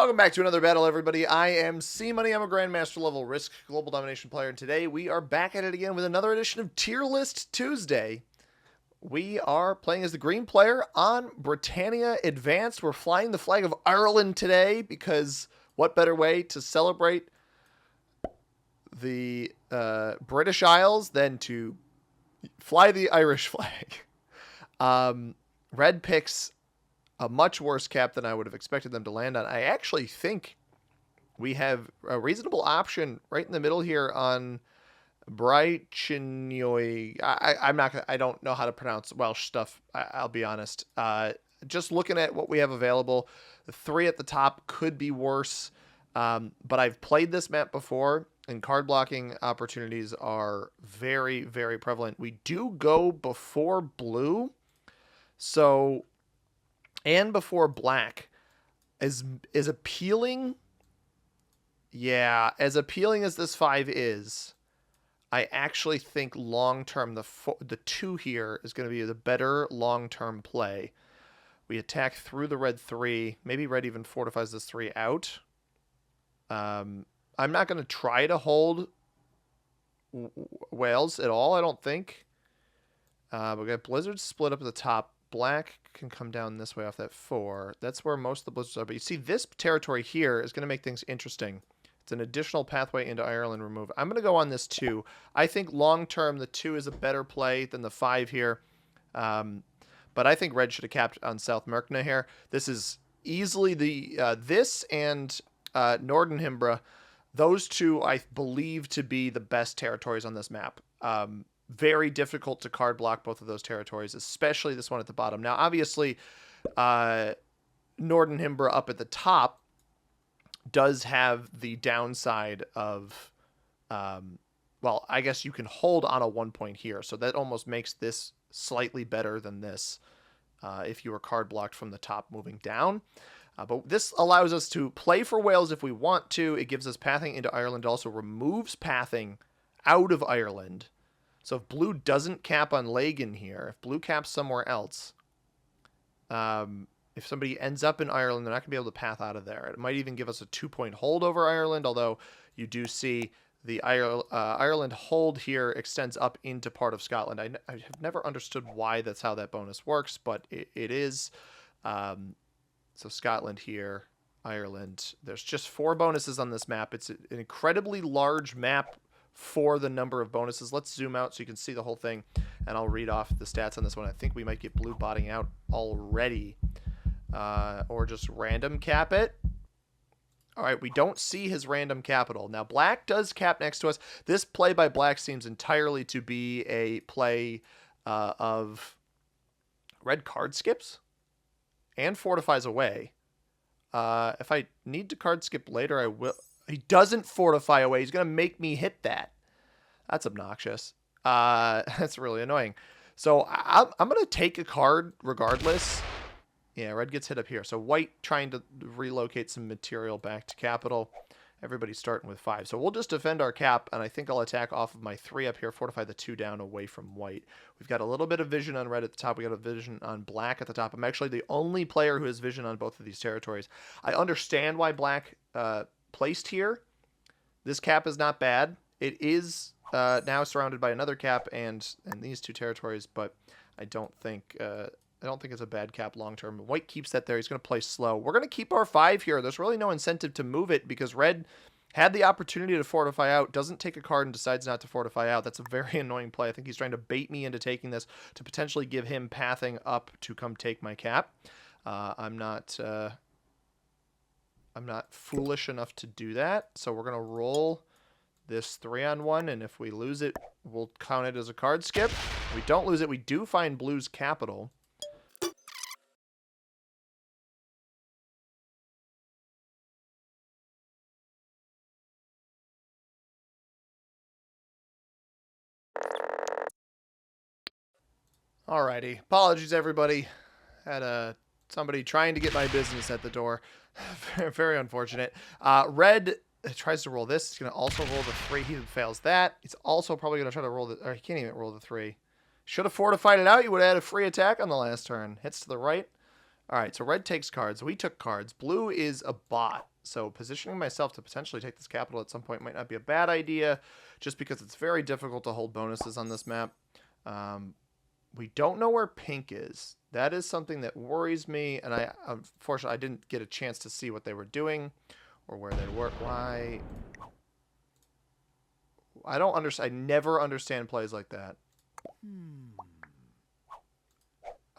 Welcome back to another battle, everybody. I am C-Money. I'm a Grandmaster level Risk Global Domination player, and today we are back at it again with another edition of Tier List Tuesday. We are playing as the green player on Britannia Advanced. We're flying the flag of Ireland today because what better way to celebrate the British Isles than to fly the Irish flag. Red picks a much worse cap than I would have expected them to land on. I actually think we have a reasonable option right in the middle here on Britannia. I don't know how to pronounce Welsh stuff. I'll be honest. Just looking at what we have available, the 3 at the top could be worse. But I've played this map before, and card blocking opportunities are very, very prevalent. We do go before blue, so, and before black. As appealing, yeah, as appealing as this 5 is, I actually think long-term the 2 here is going to be the better long-term play. We attack through the red 3. Maybe red even fortifies this 3 out. I'm not going to try to hold Wales at all, I don't think. We got Blizzards split up at the top. Black can come down this way off that 4. That's where most of the Blizzards are. But you see, this territory here is going to make things interesting. It's an additional pathway into Ireland remove. I'm going to go on this 2. I think long-term, the 2 is a better play than the 5 here. But I think red should have capped on South Merkna here. This is easily the this and Nordenhimbra. Those 2 I believe to be the best territories on this map. Very difficult to card block both of those territories, especially this one at the bottom. Now, obviously, Nordenhimbra up at the top does have the downside of, well, I guess you can hold on a 1 point here. So that almost makes this slightly better than this if you were card blocked from the top moving down. But this allows us to play for Wales if we want to. It gives us pathing into Ireland. It also removes pathing out of Ireland. So if blue doesn't cap on Lagan here, if blue caps somewhere else, if somebody ends up in Ireland, they're not going to be able to path out of there. It might even give us a 2-point hold over Ireland, although you do see the Ireland hold here extends up into part of Scotland. I have never understood why that's how that bonus works, but it is. So Scotland here, Ireland. There's just 4 bonuses on this map. It's an incredibly large map for the number of bonuses. Let's zoom out so you can see the whole thing, and I'll read off the stats on this one. I think we might get blue botting out already, or just random cap it. All right, we don't see his random capital. Now, black does cap next to us. This play by black seems entirely to be a play of red card skips and fortifies away. If I need to card skip later, I will. He doesn't fortify away. He's going to make me hit that. That's obnoxious. That's really annoying. So I'm going to take a card regardless. Yeah, red gets hit up here. So white trying to relocate some material back to capital. Everybody's starting with 5. So we'll just defend our cap, and I think I'll attack off of my 3 up here, fortify the 2 down away from white. We've got a little bit of vision on red at the top. We got a vision on black at the top. I'm actually the only player who has vision on both of these territories. I understand why black placed here. This cap is not bad. It is now surrounded by another cap and these 2 territories, but I don't think it's a bad cap long term. White keeps that there. He's going to play slow. We're going to keep our 5 here. There's really no incentive to move it because red had the opportunity to fortify out, doesn't take a card and decides not to fortify out. That's a very annoying play. I think he's trying to bait me into taking this to potentially give him pathing up to come take my cap. I'm not foolish enough to do that. So we're going to roll this 3-on-1, and if we lose it, we'll count it as a card skip. If we don't lose it, we do find blue's capital. Alrighty. Apologies, everybody. Had somebody trying to get my business at the door. Very unfortunate. Red tries to roll this. He's going to also roll the 3. He fails that. He's also probably going to try to roll the... Or he can't even roll the 3. Should have fortified it out. You would have had a free attack on the last turn. Hits to the right. All right, so red takes cards. We took cards. Blue is a bot. So positioning myself to potentially take this capital at some point might not be a bad idea, just because it's very difficult to hold bonuses on this map. We don't know where pink is. That is something that worries me, and unfortunately I didn't get a chance to see what they were doing or where they were. Why? I don't understand. I never understand plays like that.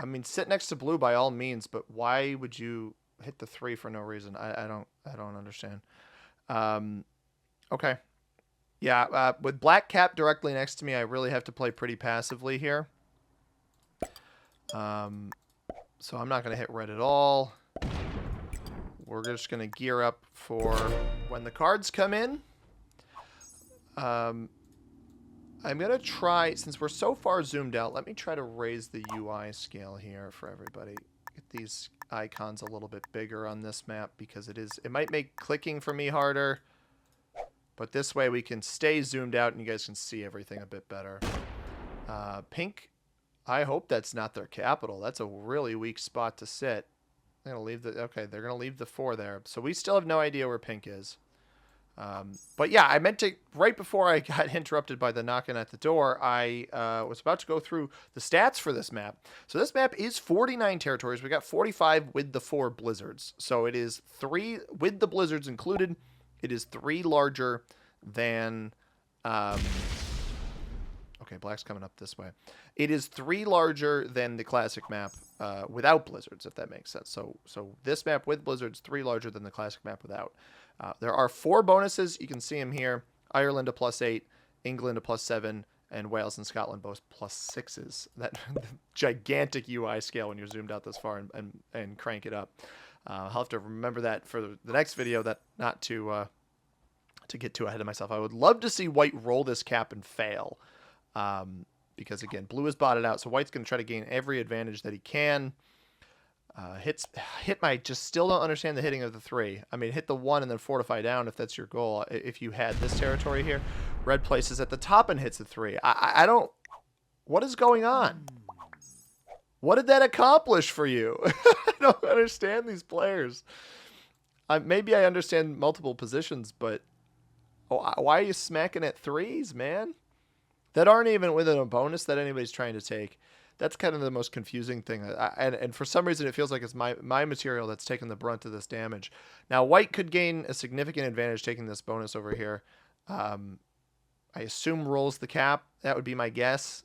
I mean, sit next to blue by all means, but why would you hit the 3 for no reason? I don't understand. Okay. Yeah, with black cap directly next to me, I really have to play pretty passively here. So I'm not going to hit red at all. We're just going to gear up for when the cards come in. I'm going to try, since we're so far zoomed out, let me try to raise the UI scale here for everybody. Get these icons a little bit bigger on this map because it might make clicking for me harder, but this way we can stay zoomed out and you guys can see everything a bit better. Pink, I hope that's not their capital. That's a really weak spot to sit. They're going to leave okay, they're going to leave the 4 there. So we still have no idea where pink is. But yeah, I meant to, right before I got interrupted by the knocking at the door, I was about to go through the stats for this map. So this map is 49 territories. We got 45 with the 4 blizzards. So it is 3, with the blizzards included, it is 3 larger than, okay, black's coming up this way. It is 3 larger than the classic map without blizzards, if that makes sense. So this map with blizzards, 3 larger than the classic map without. There are 4 bonuses. You can see them here. Ireland a +8, England a +7, and Wales and Scotland both +6s. That gigantic UI scale when you're zoomed out this far and crank it up. I'll have to remember that for the next video, that not to get too ahead of myself. I would love to see white roll this cap and fail. Because again, blue is botted out, so white's going to try to gain every advantage that he can. Just still don't understand the hitting of the 3. I mean, hit the 1 and then fortify down if that's your goal. If you had this territory here, red places at the top and hits the 3. I don't. What is going on? What did that accomplish for you? I don't understand these players. Maybe I understand multiple positions, but why are you smacking at 3s, man? That aren't even within a bonus that anybody's trying to take. That's kind of the most confusing thing. And for some reason, it feels like it's my material that's taking the brunt of this damage. Now, white could gain a significant advantage taking this bonus over here. I assume rolls the cap. That would be my guess.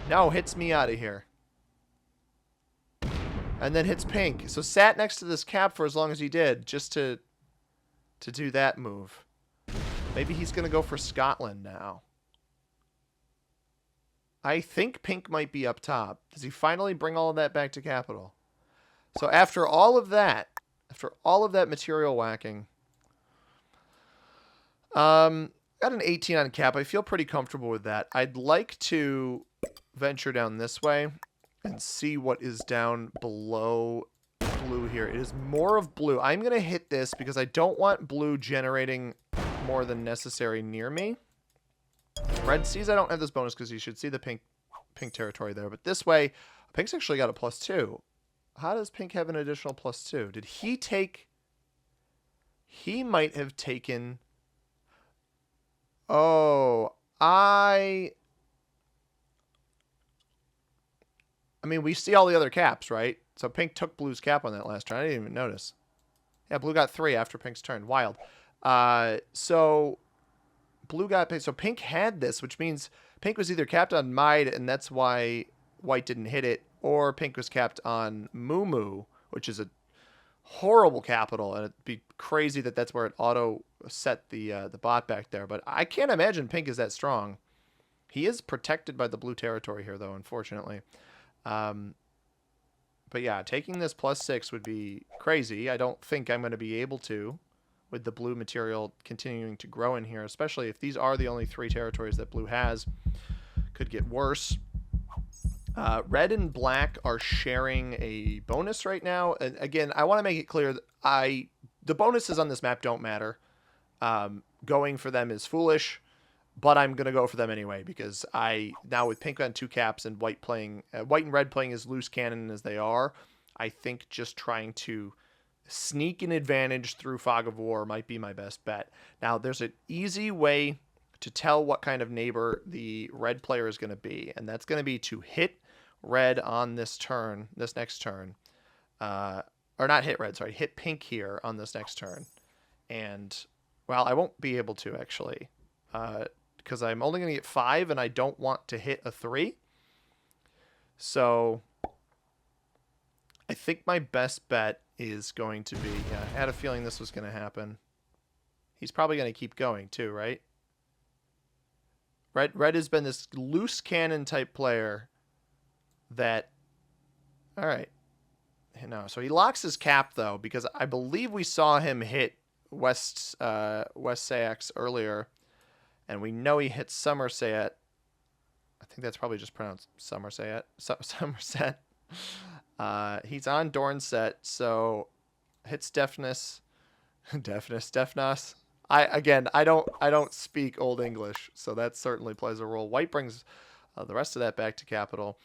No, hits me out of here. And then hits pink. So sat next to this cap for as long as he did, just to do that move. Maybe he's going to go for Scotland now. I think pink might be up top. Does he finally bring all of that back to capital? So after all of that material whacking, got an 18 on cap. I feel pretty comfortable with that. I'd like to venture down this way and see what is down below blue here. It is more of blue. I'm going to hit this because I don't want blue generating more than necessary near me. Red sees I don't have this bonus because you should see the pink territory there. But this way, pink's actually got a +2. How does pink have an additional +2? Did he take... He might have taken... Oh, I mean, we see all the other caps, right? So pink took blue's cap on that last turn. I didn't even notice. Yeah, blue got 3 after pink's turn. Wild. So... Blue got so pink had this, which means pink was either capped on Mide, and that's why white didn't hit it, or pink was capped on Moo, which is a horrible capital, and it'd be crazy that that's where it auto set the bot back there. But I can't imagine pink is that strong. He is protected by the blue territory here, though, unfortunately. But yeah, taking this +6 would be crazy. I don't think I'm going to be able to, with the blue material continuing to grow in here, especially if these are the only 3 territories that blue has. Could get worse. Red and black are sharing a bonus right now. And again, I want to make it clear that the bonuses on this map don't matter. Going for them is foolish, but I'm going to go for them anyway because now with pink on 2 caps and white and red playing as loose cannon as they are, I think just trying to sneak an advantage through Fog of War might be my best bet. Now, there's an easy way to tell what kind of neighbor the red player is going to be, and that's going to be to hit red on this turn, this next turn. Or not hit red, sorry, hit pink here on this next turn. And, well, I won't be able to, actually, because I'm only going to get 5, and I don't want to hit a 3. So I think my best bet is going to be, yeah, I had a feeling this was going to happen. He's probably going to keep going too, right? Red has been this loose cannon type player that, all right. No, so he locks his cap though, because I believe we saw him hit West Sax earlier, and we know he hit Somerset. I think that's probably just pronounced Somerset. Somerset. He's on Dornset, so hits Deafness. Deafness. I don't speak Old English, so that certainly plays a role. White brings the rest of that back to capital.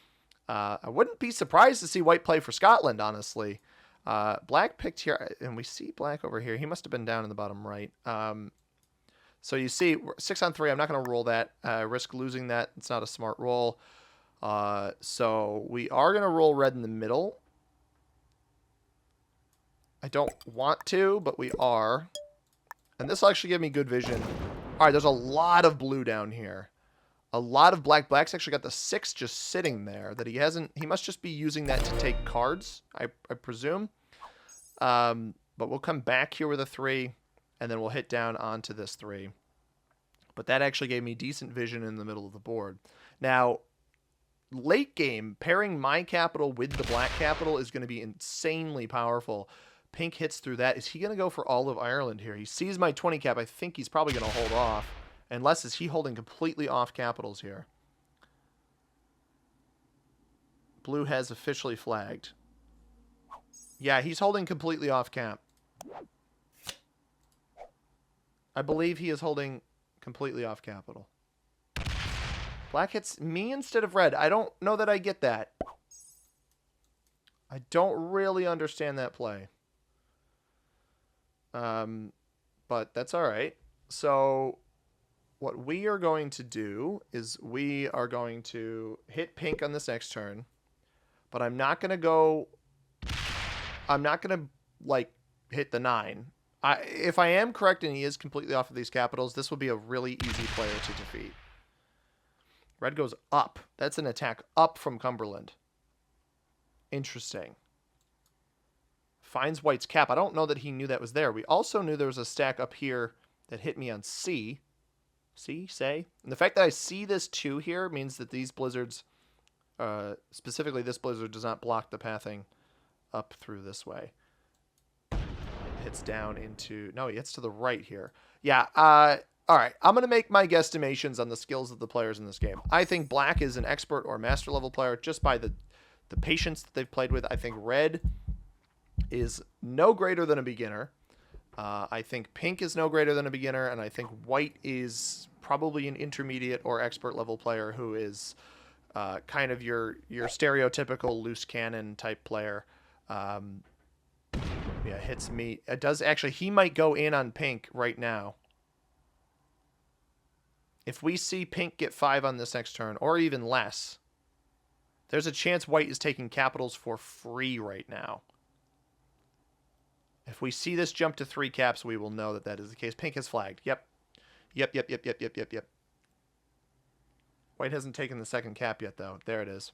I wouldn't be surprised to see White play for Scotland, honestly. Black picked here, and we see Black over here. He must have been down in the bottom right. So you see, 6 on 3. I'm not going to roll that. Risk losing that. It's not a smart roll. So we are going to roll red in the middle. I don't want to, but we are. And this will actually give me good vision. All right, there's a lot of blue down here. A lot of black. Black's actually got the 6 just sitting there that he hasn't. He must just be using that to take cards, I presume. But we'll come back here with a 3, and then we'll hit down onto this 3. But that actually gave me decent vision in the middle of the board. Now, late game, pairing my capital with the black capital is going to be insanely powerful. Pink hits through that. Is he going to go for all of Ireland here? He sees my 20 cap. I think he's probably going to hold off. Unless, is he holding completely off capitals here? Blue has officially flagged. Yeah, he's holding completely off cap. I believe he is holding completely off capital. Black hits me instead of red. I don't know that I get that. I don't really understand that play. But that's all right. So what we are going to do is we are going to hit pink on this next turn, but I'm not going to like hit the 9. If I am correct and he is completely off of these capitals, this will be a really easy player to defeat. Red goes up. That's an attack up from Cumberland. Interesting. Finds White's cap. I don't know that he knew that was there. We also knew there was a stack up here that hit me on C. Say. And the fact that I see this 2 here means that these blizzards, specifically this blizzard, does not block the pathing up through this way. It hits down into... No, he hits to the right here. Yeah, all right. I'm going to make my guesstimations on the skills of the players in this game. I think Black is an expert or master level player just by the patience that they've played with. I think Red is no greater than a beginner. I think Pink is no greater than a beginner, and I think White is probably an intermediate or expert level player who is kind of your stereotypical loose cannon type player. Yeah, hits me. It does actually. He might go in on Pink right now. If we see Pink get 5 on this next turn, or even less, there's a chance White is taking capitals for free right now. If we see this jump to 3 caps, we will know that that is the case. Pink has flagged. Yep. White hasn't taken the second cap yet, though. There it is.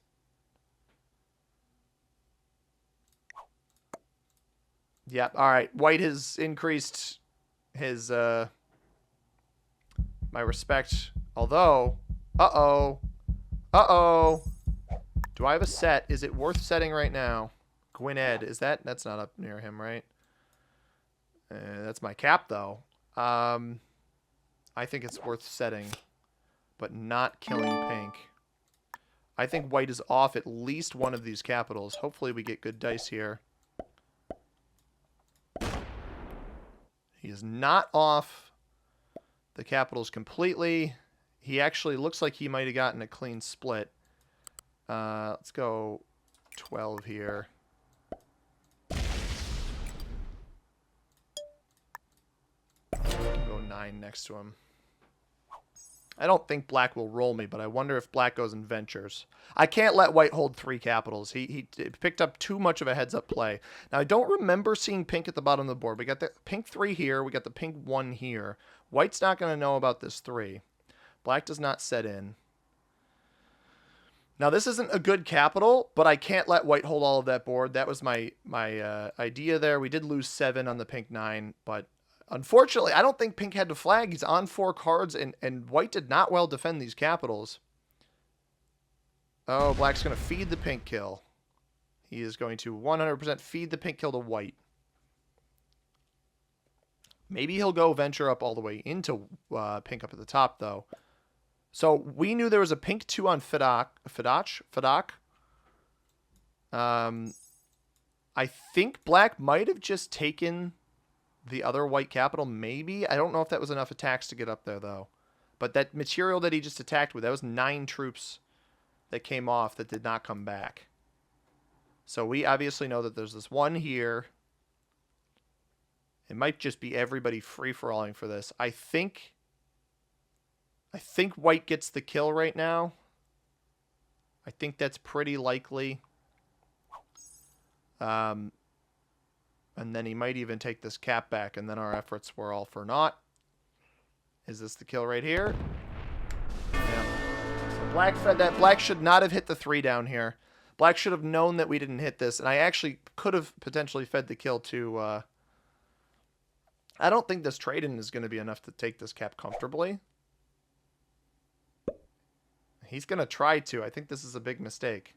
Yep. All right. White has increased his my respect. Although, do I have a set? Is it worth setting right now? Gwynedd, is that's not up near him, right? That's my cap, though. I think it's worth setting, but not killing Pink. I think White is off at least one of these capitals. Hopefully we get good dice here. He is not off the capitals completely. He actually looks like he might have gotten a clean split. Let's go 12 here. 9 next to him. I don't think black will roll me, but I wonder if black goes and ventures. I can't let white hold 3 capitals. He picked up too much of a heads-up play. Now, I don't remember seeing pink at the bottom of the board. We got the pink 3 here. We got the pink 1 here. White's not going to know about this 3. Black does not set in. Now, this isn't a good capital, but I can't let white hold all of that board. That was my idea there. We did lose 7 on the pink 9, but unfortunately, I don't think pink had to flag. He's on 4 cards, and white did not well defend these capitals. Oh, black's going to feed the pink kill. He is going to 100% feed the pink kill to white. Maybe he'll go venture up all the way into pink up at the top, though. So we knew there was a pink 2 on Fadak. I think black might have just taken the other white capital, maybe. I don't know if that was enough attacks to get up there, though. But that material that he just attacked with, that was 9 troops that came off that did not come back. So we obviously know that there's this 1 here. It might just be everybody free-for-alling for this. I think white gets the kill right now. I think that's pretty likely. And then he might even take this cap back, and then our efforts were all for naught. Is this the kill right here? Yeah. So black fed that. Black should not have hit the 3 down here. Black should have known that we didn't hit this, and I actually could have potentially fed the kill to... I don't think this trade-in is going to be enough to take this cap comfortably. He's going to try to. I think this is a big mistake.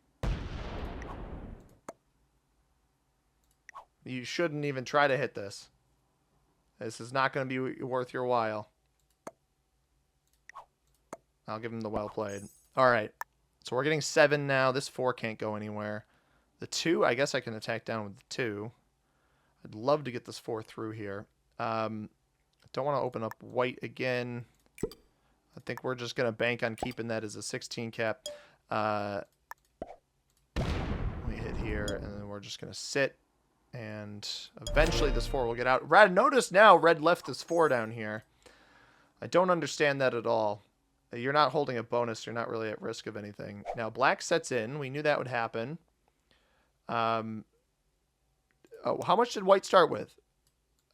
You shouldn't even try to hit this. This is not going to be worth your while. I'll give him the well played. All right. So we're getting 7 now. This 4 can't go anywhere. The 2, I guess I can attack down with the 2. I'd love to get this 4 through here. Don't want to open up white again. I think we're just going to bank on keeping that as a 16 cap. We hit here, and then we're just going to sit. And eventually this 4 will get out. Notice now red left this 4 down here. I don't understand that at all. You're not holding a bonus. You're not really at risk of anything. Now black sets in. We knew that would happen. Oh, how much did white start with?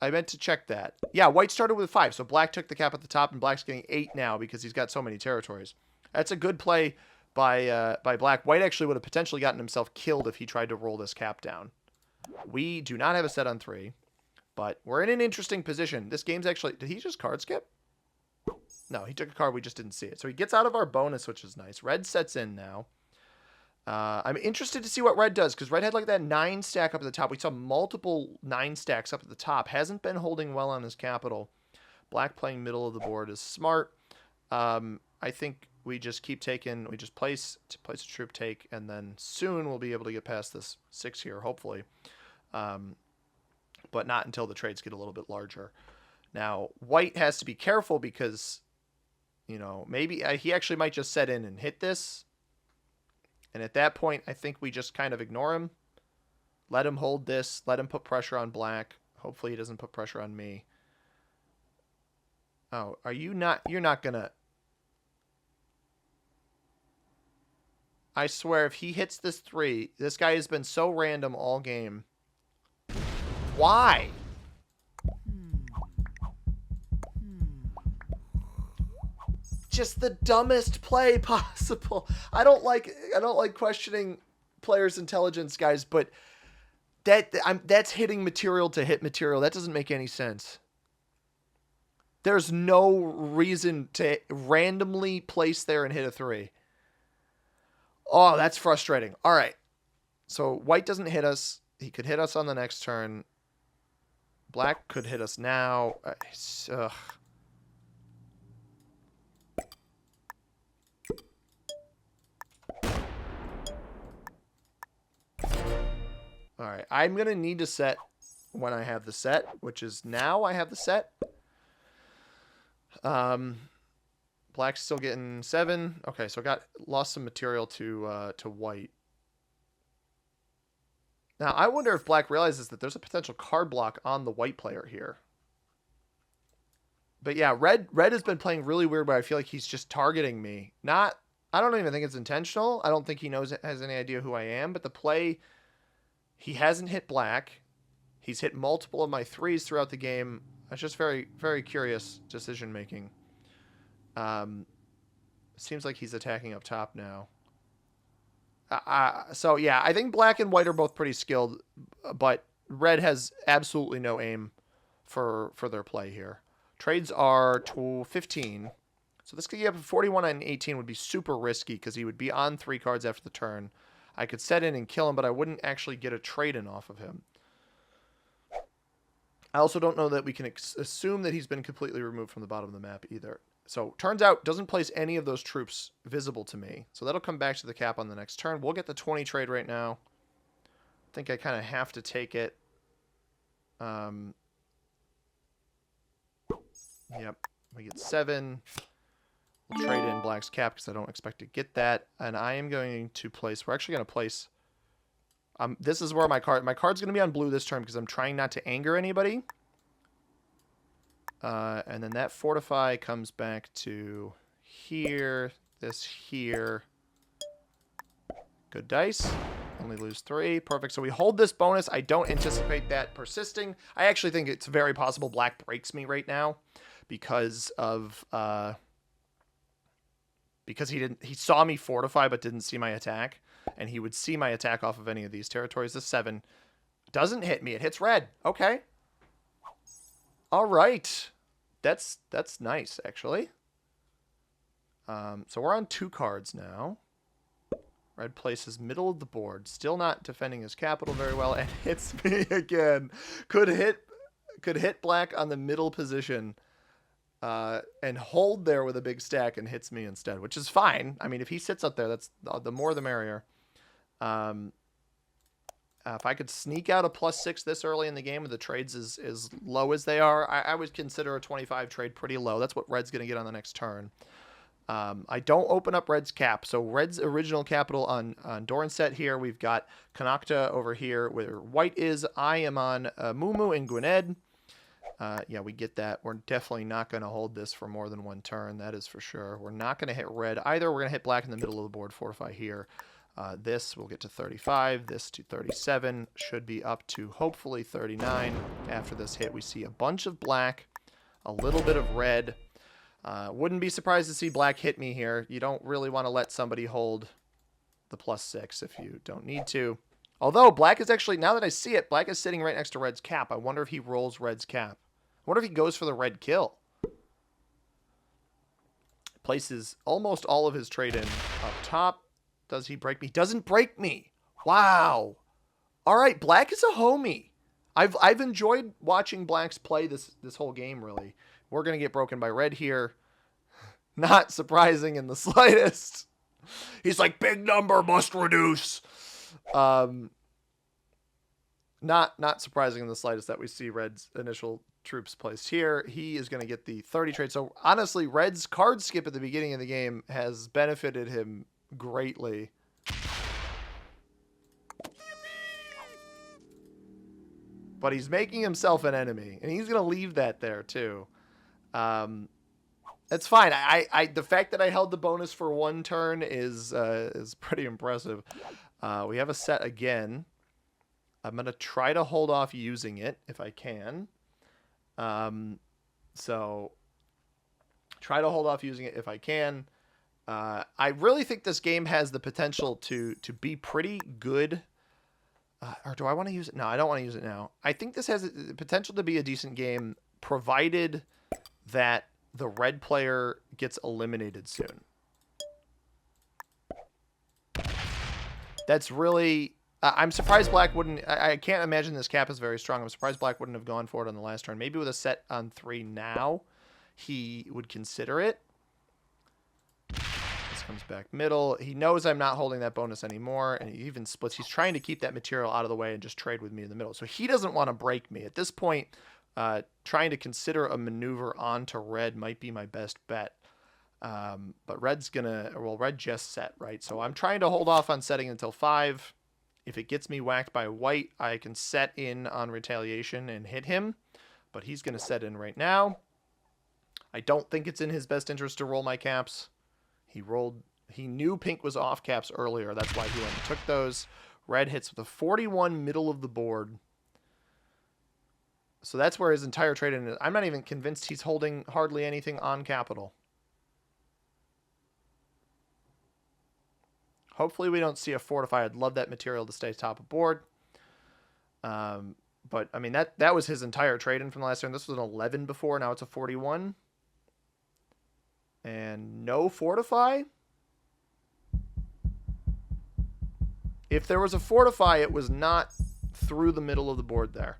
I meant to check that. Yeah, white started with 5, so black took the cap at the top, and black's getting 8 now because he's got so many territories. That's a good play by black. White actually would have potentially gotten himself killed if he tried to roll this cap down. We do not have a set on 3, but we're in an interesting position. This game's actually... Did he just card skip? No, he took a card. We just didn't see it. So he gets out of our bonus, which is nice. Red sets in now. I'm interested to see what red does, because red had like that 9 stack up at the top. We saw multiple 9 stacks up at the top. Hasn't been holding well on his capital. Black playing middle of the board is smart. I think we just keep taking... We just place a troop take, and then soon we'll be able to get past this 6 here, hopefully. But not until the trades get a little bit larger. Now, white has to be careful because, you know, maybe he actually might just set in and hit this. And at that point, I think we just kind of ignore him. Let him hold this. Let him put pressure on black. Hopefully he doesn't put pressure on me. Oh, are you not... You're not going to... I swear, if he hits this 3, this guy has been so random all game. Why? Just the dumbest play possible. I don't like questioning players' intelligence, guys, but that's hitting material to hit material. That doesn't make any sense. There's no reason to randomly place there and hit a 3. Oh, that's frustrating. All right. So white doesn't hit us. He could hit us on the next turn. Black could hit us now. Ugh. All right, I'm going to need to set when I have the set, which is now I have the set. Black's still getting 7. Okay, so I lost some material to white. Now, I wonder if black realizes that there's a potential card block on the white player here. But yeah, red has been playing really weird, but I feel like he's just targeting me. Not, I don't even think it's intentional. I don't think he has any idea who I am. But the play, he hasn't hit black. He's hit multiple of my threes throughout the game. It's just very, very curious decision making. Seems like he's attacking up top now. So yeah, I think black and white are both pretty skilled, but red has absolutely no aim for their play here. Trades are 15. So this could get up to 41 and 18 would be super risky because he would be on 3 cards after the turn. I could set in and kill him, but I wouldn't actually get a trade in off of him. I also don't know that we can assume that he's been completely removed from the bottom of the map either. So turns out doesn't place any of those troops visible to me. So that'll come back to the cap on the next turn. We'll get the 20 trade right now. I think I kind of have to take it. Yep, we get 7. We'll trade in black's cap because I don't expect to get that. And I am going to place, we're actually going to place, this is where my card's going to be on blue this turn because I'm trying not to anger anybody. And then that fortify comes back to here, this here. Good dice. Only lose 3. Perfect. So we hold this bonus. I don't anticipate that persisting. I actually think it's very possible black breaks me right now because of because he saw me fortify but didn't see my attack, and he would see my attack off of any of these territories. This 7 doesn't hit me. It hits red. Okay. All right. That's nice, actually. So we're on 2 cards now. Red places middle of the board. Still not defending his capital very well, and hits me again. Could hit black on the middle position and hold there with a big stack and hits me instead, which is fine. I mean, if he sits up there, that's the more the merrier. If I could sneak out a +6 this early in the game with the trades as low as they are, I would consider a 25 trade pretty low. That's what red's going to get on the next turn. I don't open up red's cap. So red's original capital on Doranset here. We've got Konakta over here where white is. I am on Mumu and Gwynedd. Yeah, we get that. We're definitely not going to hold this for more than 1 turn. That is for sure. We're not going to hit red either. We're going to hit black in the middle of the board, fortify here. This will get to 35. This to 37. Should be up to hopefully 39. After this hit, we see a bunch of black, a little bit of red. Wouldn't be surprised to see black hit me here. You don't really want to let somebody hold the +6 if you don't need to. Although black is actually, now that I see it, black is sitting right next to red's cap. I wonder if he rolls red's cap. I wonder if he goes for the red kill. Places almost all of his trade in up top. Does he break me? Doesn't break me. Wow. All right, black is a homie. I've enjoyed watching blacks play this whole game, really. We're going to get broken by red here. Not surprising in the slightest. He's like, big number must reduce. Not surprising in the slightest that we see red's initial troops placed here. He is going to get the 30 trade. So honestly, red's card skip at the beginning of the game has benefited him greatly. But he's making himself an enemy, and he's going to leave that there too. That's fine. The fact that I held the bonus for 1 turn is pretty impressive. We have a set again. I'm going to try to hold off using it if I can. So try to hold off using it if I can. I really think this game has the potential to be pretty good. Or do I want to use it? No, I don't want to use it now. I think this has the potential to be a decent game, provided that the red player gets eliminated soon. That's really... I'm surprised black wouldn't... I can't imagine this cap is very strong. I'm surprised black wouldn't have gone for it on the last turn. Maybe with a set on 3 now, he would consider it. This comes back middle. He knows I'm not holding that bonus anymore, and he even splits. He's trying to keep that material out of the way and just trade with me in the middle. So he doesn't want to break me. At this point, trying to consider a maneuver onto red might be my best bet. But red's gonna... Well, red just set, right? So I'm trying to hold off on setting until 5. If it gets me whacked by white, I can set in on retaliation and hit him. But he's going to set in right now. I don't think it's in his best interest to roll my caps. He knew pink was off caps earlier. That's why he went and took those. Red hits with a 41 middle of the board. So that's where his entire trade in is. I'm not even convinced he's holding hardly anything on capital. Hopefully we don't see a fortify. I'd love that material to stay top of board. But, I mean, that was his entire trade-in from the last turn. This was an 11 before. Now it's a 41. And no fortify. If there was a fortify, it was not through the middle of the board there.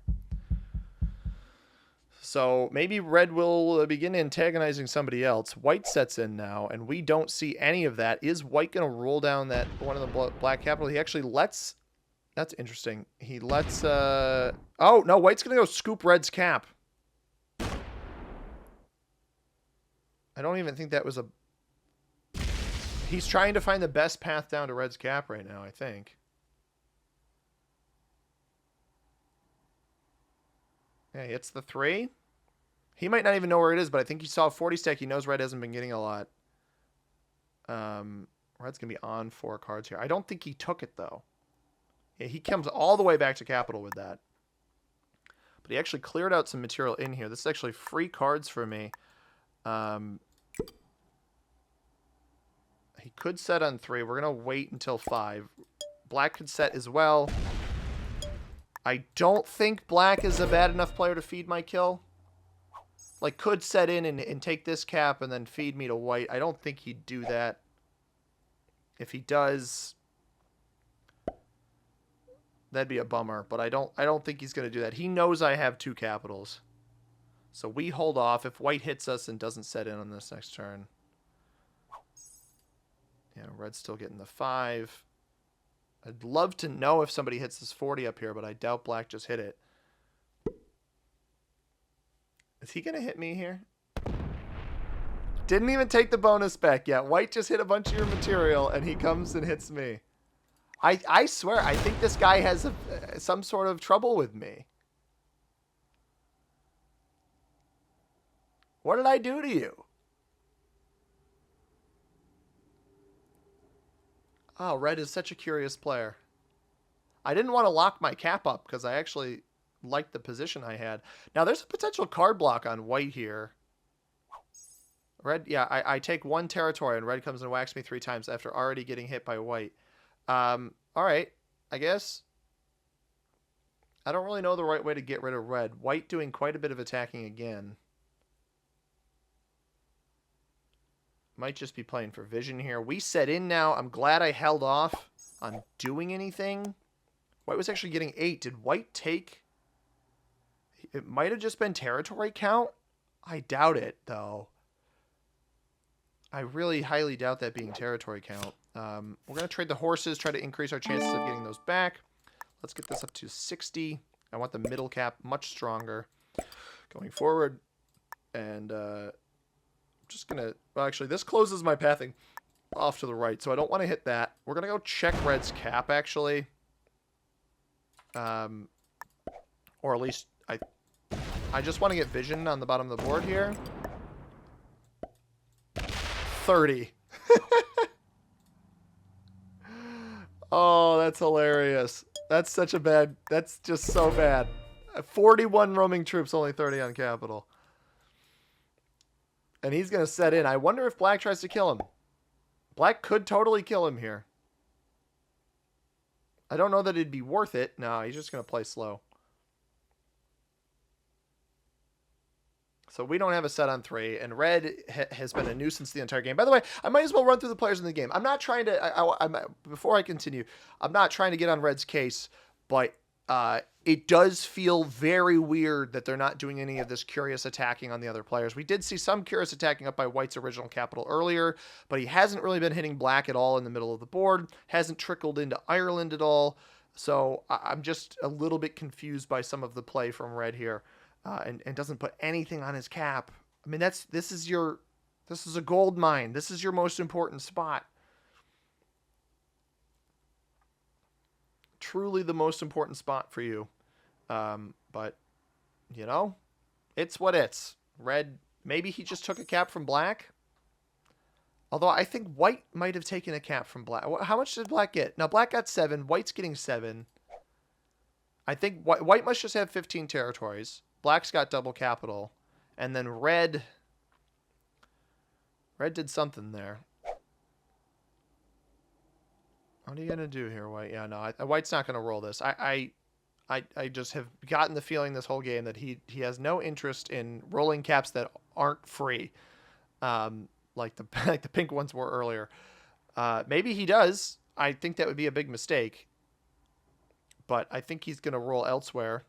So maybe red will begin antagonizing somebody else. White sets in now, and we don't see any of that. Is white going to roll down that one of the black capital? He actually lets... That's interesting. He lets... Oh, no, white's going to go scoop red's cap. I don't even think that was a... He's trying to find the best path down to red's cap right now, I think. Yeah, he hits the 3. He might not even know where it is, but I think he saw a 40 stack. He knows red hasn't been getting a lot. Red's going to be on 4 cards here. I don't think he took it, though. Yeah, he comes all the way back to capital with that. But he actually cleared out some material in here. This is actually free cards for me. He could set on 3. We're going to wait until 5. Black could set as well. I don't think black is a bad enough player to feed my kill. Like, could set in and take this cap and then feed me to white. I don't think he'd do that. If he does, that'd be a bummer. But I don't think he's going to do that. He knows I have 2 capitals. So we hold off. If white hits us and doesn't set in on this next turn. Yeah, red's still getting the 5. I'd love to know if somebody hits this 40 up here, but I doubt black just hit it. Is he going to hit me here? Didn't even take the bonus back yet. White just hit a bunch of your material, and he comes and hits me. I swear, I think this guy has some sort of trouble with me. What did I do to you? Oh, red is such a curious player. I didn't want to lock my cap up because I actually liked the position I had. Now, there's a potential card block on white here. Red, yeah, I take 1 territory and red comes and whacks me 3 times after already getting hit by white. All right, I guess. I don't really know the right way to get rid of red. White doing quite a bit of attacking again. Might just be playing for vision here. We set in now. I'm glad I held off on doing anything. White was actually getting 8. Did white take... It might have just been territory count. I doubt it, though. I really highly doubt that being territory count. We're going to trade the horses, try to increase our chances of getting those back. Let's get this up to 60. I want the middle cap much stronger going forward. And just going to... Well, actually, this closes my pathing off to the right, so I don't want to hit that. We're going to go check red's cap, actually. Or at least I just want to get vision on the bottom of the board here. 30. Oh, that's hilarious. That's such a bad... That's just so bad. 41 roaming troops, only 30 on capital. And he's going to set in. I wonder if black tries to kill him. Black could totally kill him here. I don't know that it'd be worth it. No, he's just going to play slow. So we don't have a set on 3, and red has been a nuisance the entire game. By the way, I might as well run through the players in the game. I'm not trying to... before I continue, I'm not trying to get on red's case, but it does feel very weird that they're not doing any of this curious attacking on the other players. We did see some curious attacking up by white's original capital earlier, but he hasn't really been hitting black at all in the middle of the board, hasn't trickled into Ireland at all. So I'm just a little bit confused by some of the play from red here. And doesn't put anything on his cap. I mean, this is a gold mine. This is your most important spot. Truly the most important spot for you. But, you know, it's what it's. Red Maybe he just took a cap from black. Although I think white might have taken a cap from black. How much did black get? Now, black got 7. White's getting 7. I think white must just have 15 territories. Black's got double capital. And then red did something there. What are you going to do here, white? Yeah, no, white's not going to roll this. I just have gotten the feeling this whole game that he has no interest in rolling caps that aren't free. Like the pink ones were earlier. Maybe he does. I think that would be a big mistake. But I think he's going to roll elsewhere.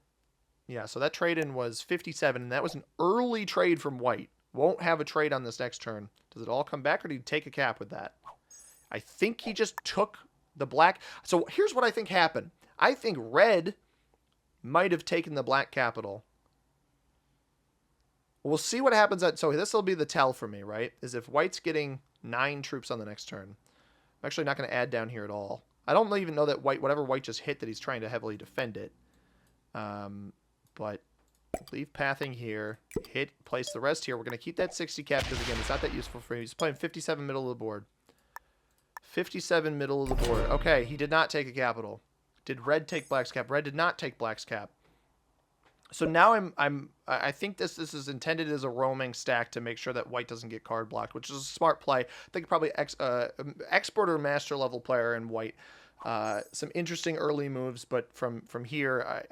Yeah, so that trade-in was 57, and that was an early trade from white. Won't have a trade on this next turn. Does it all come back, or did he take a cap with that? I think he just took the black. So here's what I think happened. I think red might have taken the black capital. We'll see what happens. So this will be the tell for me, right? Is if white's getting 9 troops on the next turn. I'm actually not going to add down here at all. I don't even know that whatever white just hit, that he's trying to heavily defend it. But leave pathing here. Place the rest here. We're going to keep that 60 cap because, again, it's not that useful for him. He's playing 57 middle of the board. 57 middle of the board. Okay, he did not take a capital. Did red take black's cap? Red did not take black's cap. So now I think this is intended as a roaming stack to make sure that white doesn't get card blocked, which is a smart play. I think probably expert or master level player in white. Some interesting early moves, but from here,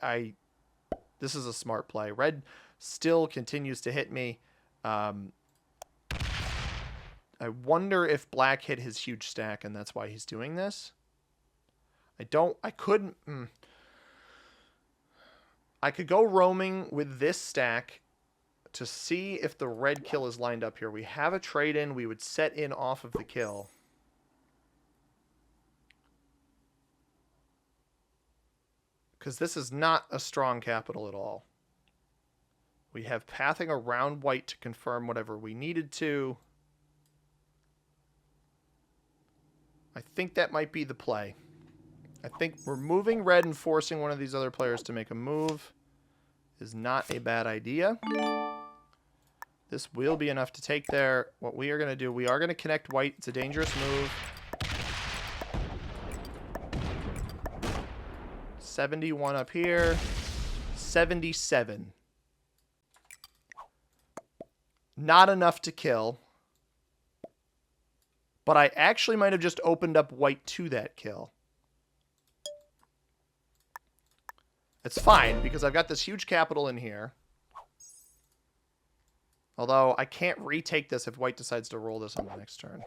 this is a smart play. Red still continues to hit me. I wonder if black hit his huge stack, and that's why he's doing this. I could go roaming with this stack to see if the red kill is lined up here. We have a trade-in. We would set in off of the kill. Because this is not a strong capital at all. We have pathing around white to confirm whatever we needed to. I think that might be the play. I think removing red and forcing one of these other players to make a move is not a bad idea. This will be enough to take there. What we are going to do, we are going to connect white. It's a dangerous move. 71 up here. 77. Not enough to kill. But I actually might have just opened up white to that kill. It's fine, because I've got this huge capital in here. Although, I can't retake this if white decides to roll this on the next turn.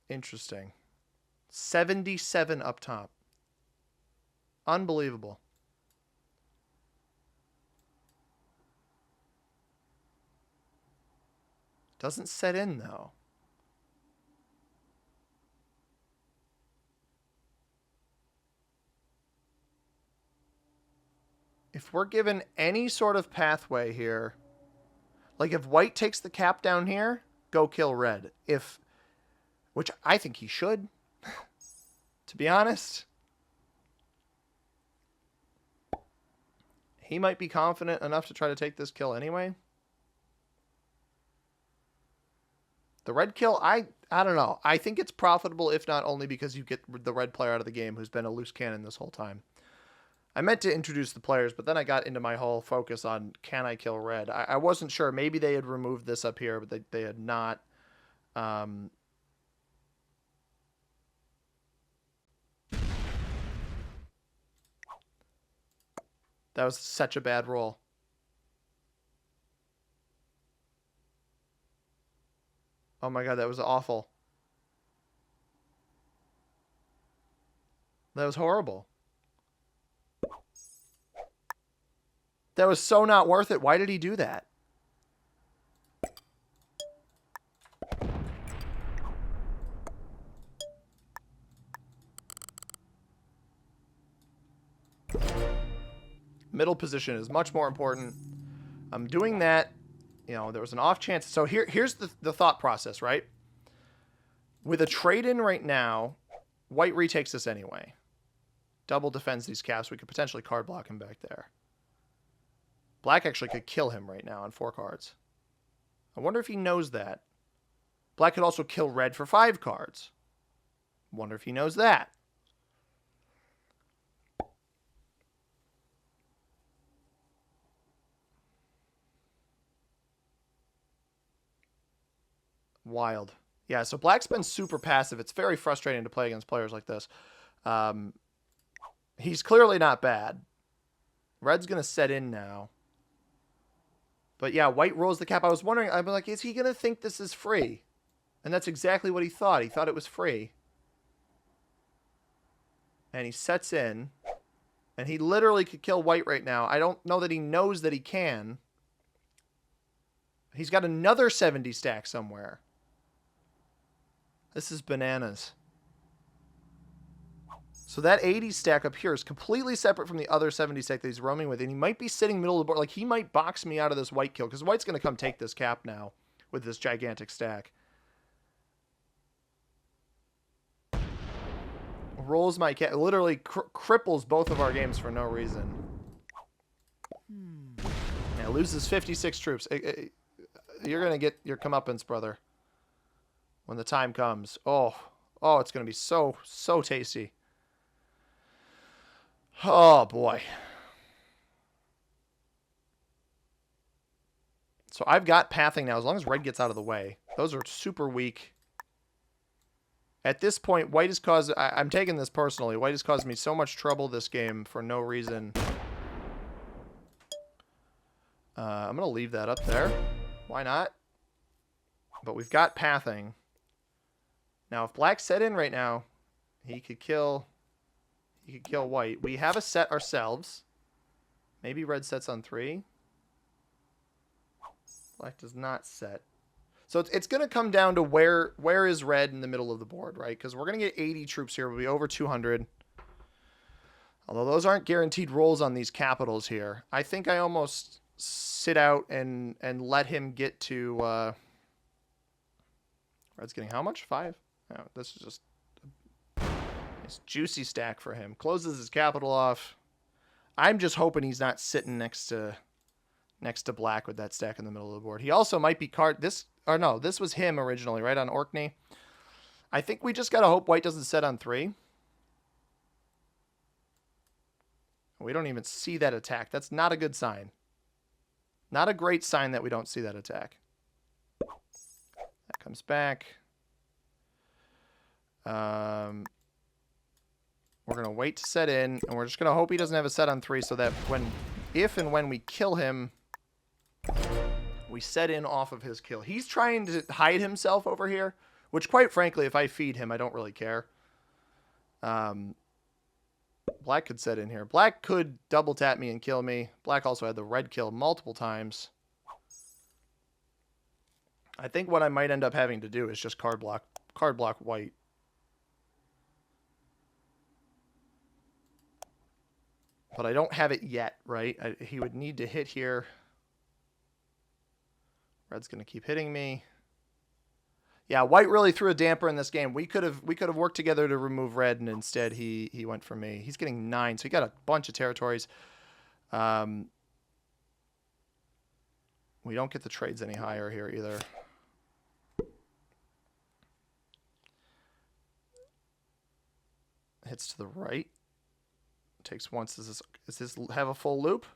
Interesting. 77 up top. Unbelievable. Doesn't set in, though. If we're given any sort of pathway here, like if white takes the cap down here, go kill red. Which I think he should, to be honest. He might be confident enough to try to take this kill anyway. The red kill, I don't know. I think it's profitable, if not only because you get the red player out of the game who's been a loose cannon this whole time. I meant to introduce the players, but then I got into my whole focus on can I kill red. I wasn't sure. Maybe they had removed this up here, but they had not. That was such a bad roll. Oh my god, that was awful. That was horrible. That was so not worth it. Why did he do that? Middle position is much more important. I'm doing that. You know, there was an off chance. So here's the thought process, right? With a trade-in right now, white retakes this anyway. double defends these caps. We could potentially card block him back there. Black actually could kill him right now on 4 cards. I wonder if he knows that. Black could also kill red for 5 cards. Wonder if he knows that. Wild. Yeah, so Black's been super passive. It's very frustrating to play against players like this. He's clearly not bad. Red's going to set in now. But yeah, White rolls the cap. I was wondering, I'm like, is he going to think this is free? And that's exactly what he thought. He thought it was free. And he sets in. And he literally could kill White right now. I don't know that he knows that he can. He's got another 70 stack somewhere. This is bananas. So that 80 stack up here is completely separate from the other 70 stack that he's roaming with. And he might be sitting middle of the board. Like, he might box me out of this White kill. Because White's going to come take this cap now with this gigantic stack. Rolls my cap. Literally cripples both of our games for no reason. Yeah, loses 56 troops. You're going to get your comeuppance, brother. When the time comes. Oh, it's going to be so tasty. Oh, boy. So I've got pathing now, as long as red gets out of the way. Those are super weak. At this point, White has caused... I'm taking this personally. White has caused me so much trouble this game for no reason. I'm going to leave that up there. Why not? But we've got pathing. Now, if Black set in right now, he could kill White. We have a set ourselves. Maybe red sets on 3. Black does not set. So it's going to come down to where is red in the middle of the board, right? Because we're going to get 80 troops here. We'll be over 200. Although those aren't guaranteed rolls on these capitals here. I think I almost sit out and let him get to... Red's getting how much? 5? No, this is just a nice juicy stack for him. Closes his capital off. I'm just hoping he's not sitting next to Black with that stack in the middle of the board. He also might be this was him originally, right, on Orkney. I think we just got to hope White doesn't set on 3. We don't even see that attack. That's not a good sign. Not a great sign that we don't see that attack. That comes back. We're going to wait to set in, and we're just going to hope he doesn't have a set on 3 so that if and when we kill him, we set in off of his kill. He's trying to hide himself over here, which, quite frankly, if I feed him, I don't really care. Black could set in here. Black could double tap me and kill me. Black also had the red kill multiple times. I think what I might end up having to do is just card block White. But I don't have it yet, right? He would need to hit here. Red's going to keep hitting me. Yeah, White really threw a damper in this game. We could have worked together to remove red, and instead he went for me. He's getting 9, so he got a bunch of territories. We don't get the trades any higher here either. Hits to the right. Takes once. Does this have a full loop?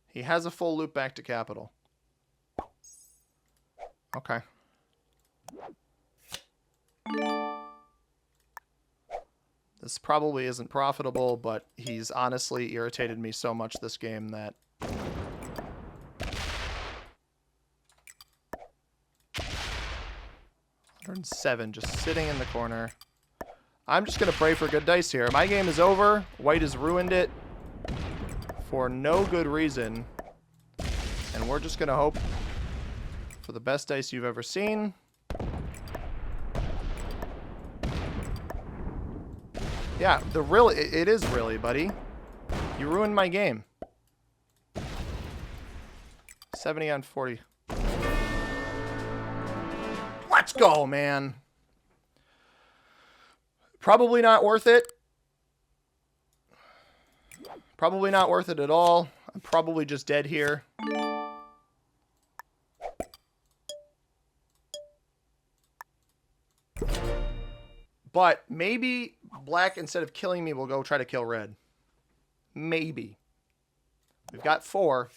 He has a full loop back to capital. Okay. This probably isn't profitable, but he's honestly irritated me so much this game that... 107, just sitting in the corner. I'm just going to pray for good dice here. My game is over. White has ruined it for no good reason. And we're just going to hope for the best dice you've ever seen. Yeah, it is really, buddy. You ruined my game. 70 on 40. Let's go, man. Probably not worth it. Probably not worth it at all. I'm probably just dead here. But maybe black, instead of killing me, will go try to kill red. Maybe. We've got 4.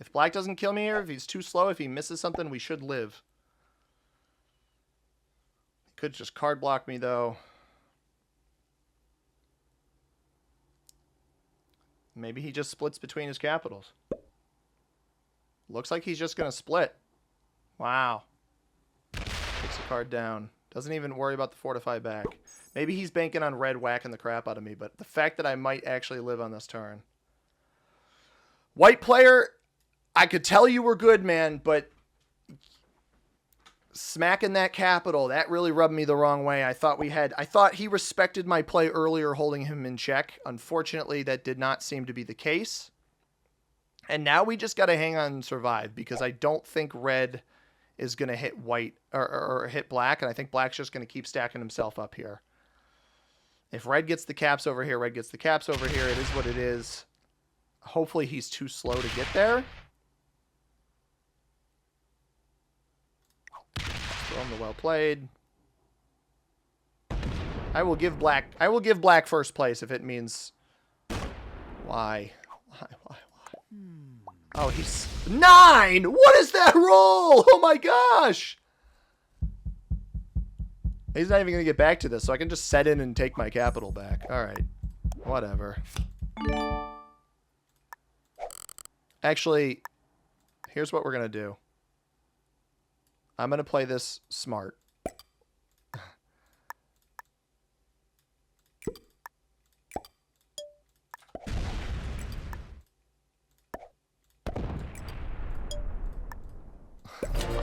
If black doesn't kill me here, if he's too slow, if he misses something, we should live. He could just card block me, though. Maybe he just splits between his capitals. Looks like he's just going to split. Wow. Takes the card down. Doesn't even worry about the fortify back. Maybe he's banking on red whacking the crap out of me, but the fact that I might actually live on this turn. White player, I could tell you were good, man, but smacking that capital, that really rubbed me the wrong way. I thought he respected my play earlier, holding him in check. Unfortunately, that did not seem to be the case. And now we just got to hang on and survive, because I don't think red is going to hit white or hit black, and I think black's just going to keep stacking himself up here. If red gets the caps over here, red gets the caps over here, it is what it is. Hopefully he's too slow to get there. Throw him the well played. I will give black first place if it means... Why? Oh, he's 9! What is that roll? Oh my gosh! He's not even going to get back to this, so I can just set in and take my capital back. Alright. Whatever. Actually, here's what we're going to do. I'm going to play this smart.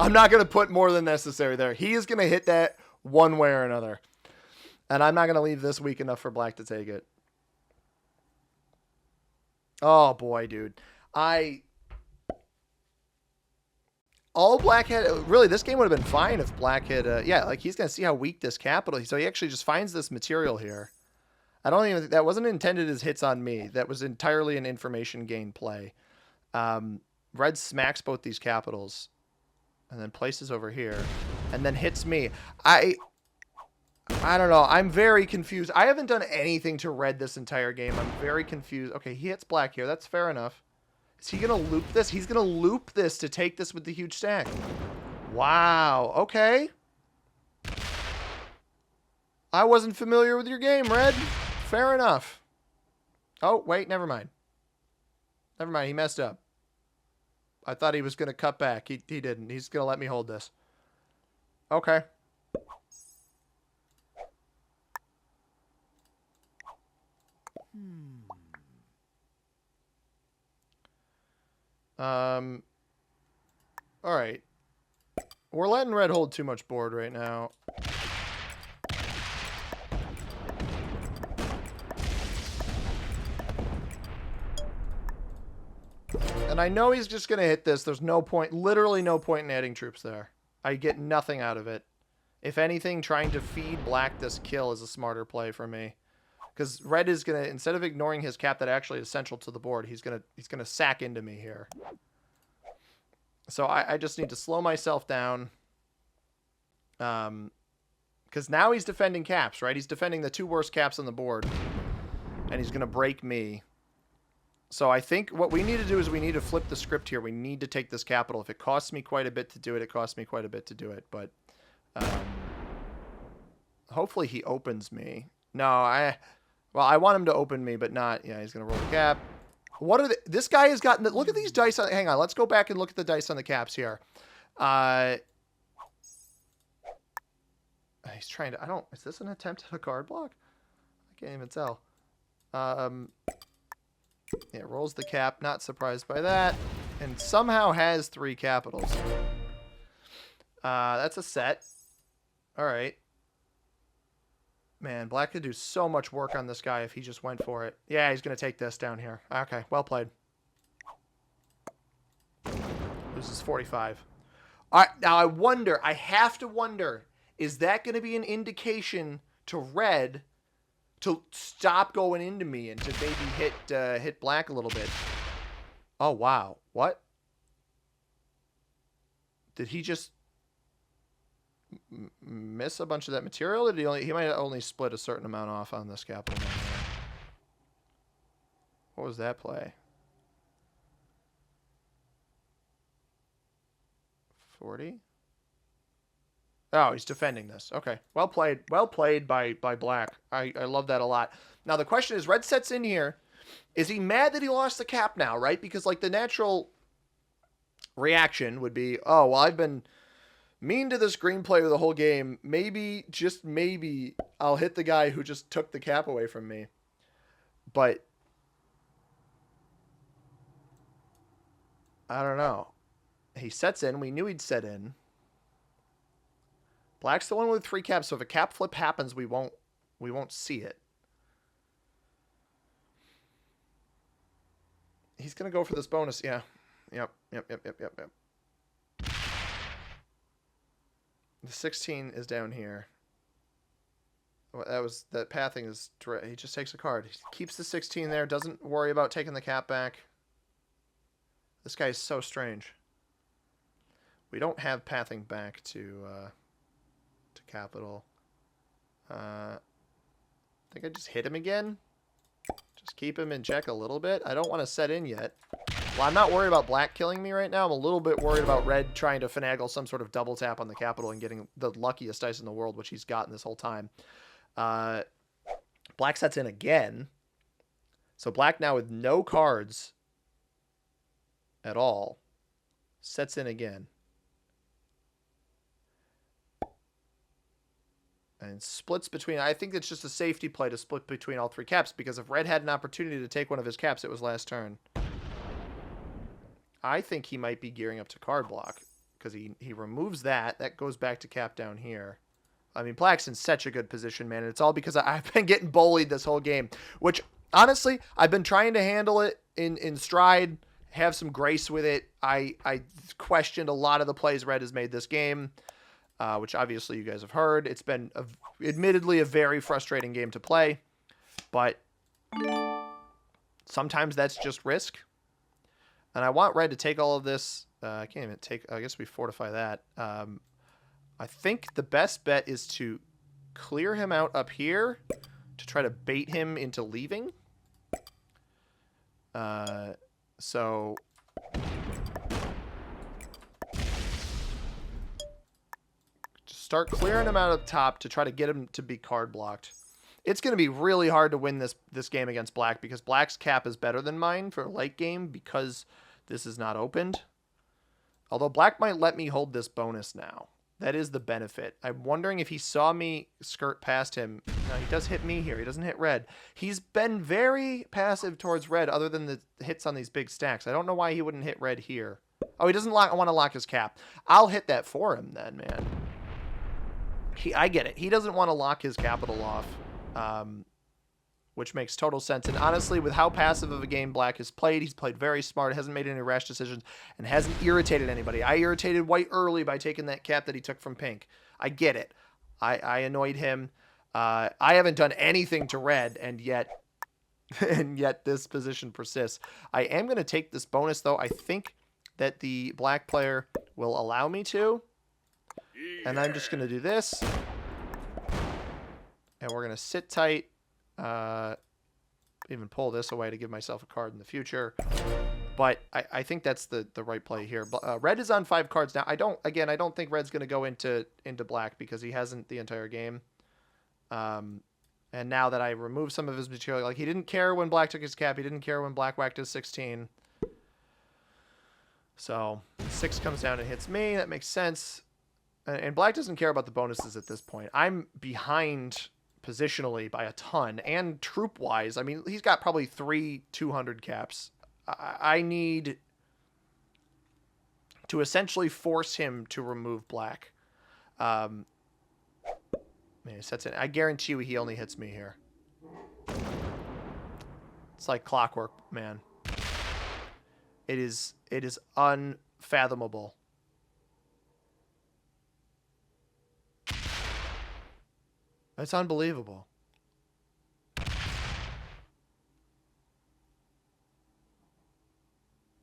I'm not going to put more than necessary there. He is going to hit that one way or another. And I'm not going to leave this weak enough for black to take it. Oh, boy, dude. All black had... Really, this game would have been fine if black had... yeah, like, he's going to see how weak this capital... So he actually just finds this material here. I don't even... That wasn't intended as hits on me. That was entirely an information gain play. Red smacks both these capitals. And then places over here. And then hits me. I don't know. I'm very confused. I haven't done anything to red this entire game. I'm very confused. Okay, he hits black here. That's fair enough. Is he going to loop this? He's going to loop this to take this with the huge stack. Wow. Okay. I wasn't familiar with your game, red. Fair enough. Oh, wait. Never mind. Never mind. He messed up. I thought he was going to cut back. He didn't. He's going to let me hold this. Okay. All right. We're letting red hold too much board right now. And I know he's just going to hit this. There's no point, literally no point in adding troops there. I get nothing out of it. If anything, trying to feed black this kill is a smarter play for me. Because red is going to, instead of ignoring his cap that actually is central to the board, he's going to sack into me here. So I just need to slow myself down. Because now he's defending caps, right? He's defending the 2 worst caps on the board. And he's going to break me. So I think what we need to do is we need to flip the script here. We need to take this capital. If it costs me quite a bit to do it, it costs me quite a bit to do it. But hopefully he opens me. No, I want him to open me, but not. Yeah, he's going to roll the cap. What are this guy has gotten... Look at these dice. Hang on. Let's go back and look at the dice on the caps here. He's trying to... Is this an attempt at a card block? I can't even tell. Yeah, rolls the cap. Not surprised by that. And somehow has 3 capitals. That's a set. All right. Man, black could do so much work on this guy if he just went for it. Yeah, he's going to take this down here. Okay, well played. Loses 45. All right, now I have to wonder, is that going to be an indication to red to stop going into me and to maybe hit black a little bit. Oh, wow. What? Did he just miss a bunch of that material? Did he might have only split a certain amount off on this capital down there. What was that play? 40? Oh, he's defending this. Okay. Well played. Well played by black. I love that a lot. Now, the question is, red sets in here. Is he mad that he lost the cap now, right? Because, like, the natural reaction would be, oh, well, I've been mean to this green player the whole game. Maybe, just maybe, I'll hit the guy who just took the cap away from me. But I don't know. He sets in. We knew he'd set in. Black's the one with 3 caps, so if a cap flip happens, we won't see it. He's gonna go for this bonus, yeah. Yep. The 16 is down here. That pathing is. He just takes a card. He keeps the 16 there. Doesn't worry about taking the cap back. This guy is so strange. We don't have pathing back to capital. I think I just hit him again. Just keep him in check a little bit. I don't want to set in yet. Well, I'm not worried about black killing me right now. I'm a little bit worried about red trying to finagle some sort of double tap on the capital and getting the luckiest dice in the world, which he's gotten this whole time. Black sets in again. So black now with no cards at all sets in again. And splits between... I think it's just a safety play to split between all 3 caps, because if red had an opportunity to take one of his caps, it was last turn. I think he might be gearing up to card block, because he removes that. That goes back to cap down here. I mean, black's in such a good position, man. And it's all because I've been getting bullied this whole game, which, honestly, I've been trying to handle it in stride, have some grace with it. I questioned a lot of the plays red has made this game. Which obviously you guys have heard. It's been, admittedly, a very frustrating game to play. But sometimes that's just risk. And I want red to take all of this. I can't even take... I guess we fortify that. I think the best bet is to clear him out up here to try to bait him into leaving. So... start clearing him out of the top to try to get him to be card blocked. It's going to be really hard to win this game against black, because black's cap is better than mine for a late game because this is not opened. Although black might let me hold this bonus now. That is the benefit. I'm wondering if he saw me skirt past him. No, he does hit me here. He doesn't hit red. He's been very passive towards red other than the hits on these big stacks. I don't know why he wouldn't hit red here. Oh, he doesn't want to lock his cap. I'll hit that for him then, man. I get it. He doesn't want to lock his capital off, which makes total sense. And honestly, with how passive of a game black has played, he's played very smart, hasn't made any rash decisions, and hasn't irritated anybody. I irritated white early by taking that cap that he took from pink. I get it. I annoyed him. I haven't done anything to red, and yet this position persists. I am going to take this bonus, though. I think that the black player will allow me to. And I'm just going to do this. And we're going to sit tight. Even pull this away to give myself a card in the future. But I think that's the right play here. Red is on 5 cards now. I don't think red's going to go into black because he hasn't the entire game. And now that I remove some of his material, like he didn't care when black took his cap. He didn't care when black whacked his 16. So 6 comes down and hits me. That makes sense. And black doesn't care about the bonuses at this point. I'm behind positionally by a ton, and troop-wise. I mean, he's got probably 3 200 caps. I need to essentially force him to remove black. Man, he sets it. I guarantee you he only hits me here. It's like clockwork, man. It is unfathomable. It's unbelievable.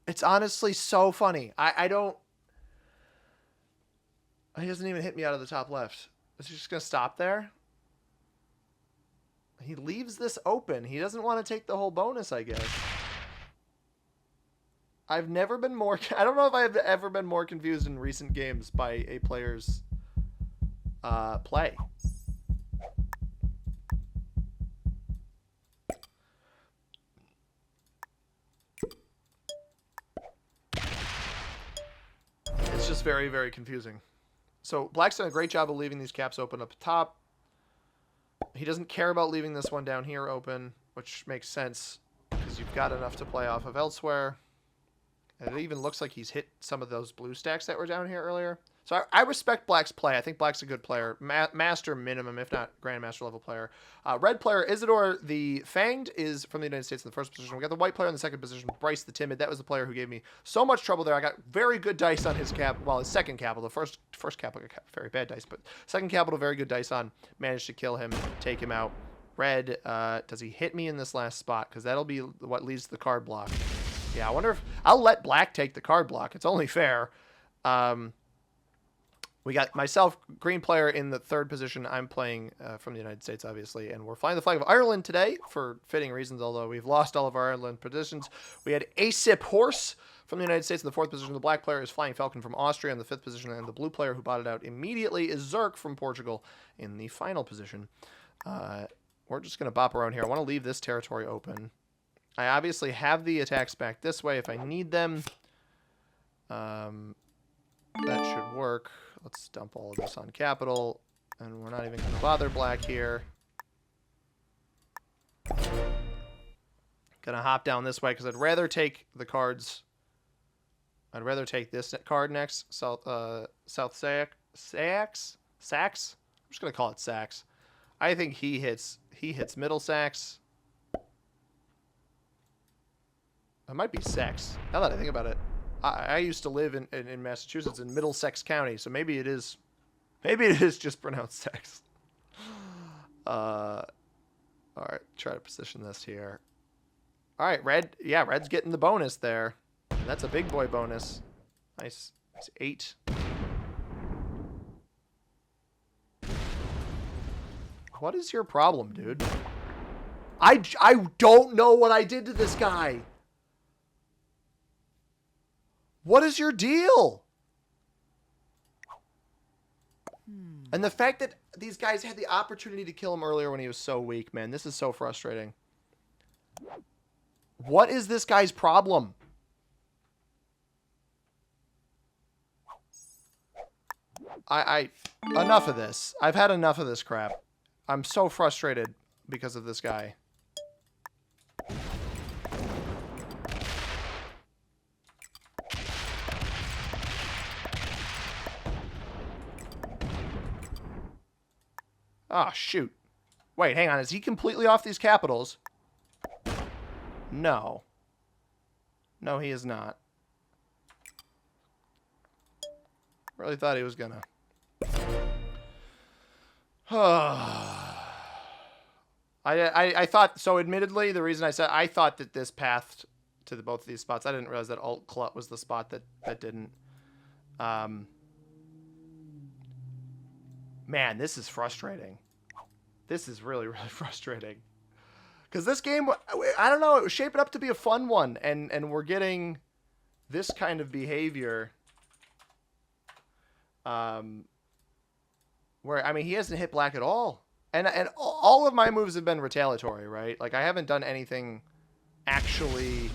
It's honestly so funny. I don't... He doesn't even hit me out of the top left. Is he just going to stop there? He leaves this open. He doesn't want to take the whole bonus, I guess. I've never been more... I don't know if I've ever been more confused in recent games by a player's play. It's just very, very confusing. So Black's done a great job of leaving these caps open up top. He doesn't care about leaving this one down here open, which makes sense because you've got enough to play off of elsewhere. And it even looks like he's hit some of those blue stacks that were down here earlier. So I respect Black's play. I think Black's a good player. Master minimum, if not Grandmaster level player. Red player, Isidore the Fanged, is from the United States in the first position. We got the white player in the second position, Bryce the Timid. That was the player who gave me so much trouble there. I got very good dice on his cap. Well, his second capital. The first capital got very bad dice, but second capital, very good dice on. Managed to kill him, take him out. Red, does he hit me in this last spot? Because that'll be what leads to the card block. Yeah, I wonder if... I'll let Black take the card block. It's only fair. We got myself, green player, in the third position. I'm playing from the United States, obviously, and we're flying the flag of Ireland today for fitting reasons, although we've lost all of our Ireland positions. We had Asip Horse from the United States in the fourth position. The black player is Flying Falcon from Austria in the fifth position, and the blue player who bought it out immediately is Zerk from Portugal in the final position. We're just going to bop around here. I want to leave this territory open. I obviously have the attacks back this way if I need them. That should work. Let's dump all of this on capital. And we're not even going to bother black here. Gonna hop down this way because I'd rather take the cards. I'd rather take this card next. South Sax? Sax? I'm just gonna call it Sax. I think he hits middle Sax. It might be Sax. Now that I think about it. I used to live in Massachusetts in Middlesex County, so maybe it is just pronounced Sax. All right, try to position this here. All right, red. Yeah, red's getting the bonus there. That's a big boy bonus. Nice. It's 8. What is your problem, dude? I don't know what I did to this guy. What is your deal? And the fact that these guys had the opportunity to kill him earlier when he was so weak, man, this is so frustrating. What is this guy's problem? Enough of this. I've had enough of this crap. I'm so frustrated because of this guy. Oh, shoot. Wait, hang on. Is he completely off these capitals? No. No, he is not. Really thought he was gonna. I thought, so admittedly, the reason I thought that this pathed to both of these spots, I didn't realize that Alt Clut was the spot that didn't. Man, this is frustrating. This is really, really frustrating. Because this game, I don't know, it was shaping up to be a fun one, and we're getting this kind of behavior. Where, I mean, he hasn't hit black at all. And all of my moves have been retaliatory, right? Like, I haven't done anything actually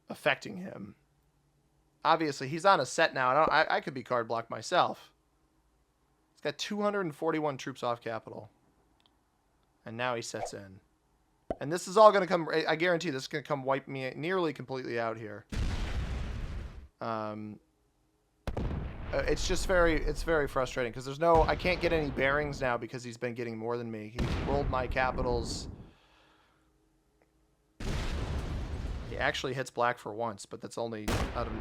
affecting him. Obviously, he's on a set now. I could be card blocked myself. He's got 241 troops off capital. And now he sets in. And this is all going to come... I guarantee this is going to come wipe me nearly completely out here. It's just it's very frustrating because there's no... I can't get any bearings now because he's been getting more than me. He rolled my capitals. He actually hits black for once, but that's only out of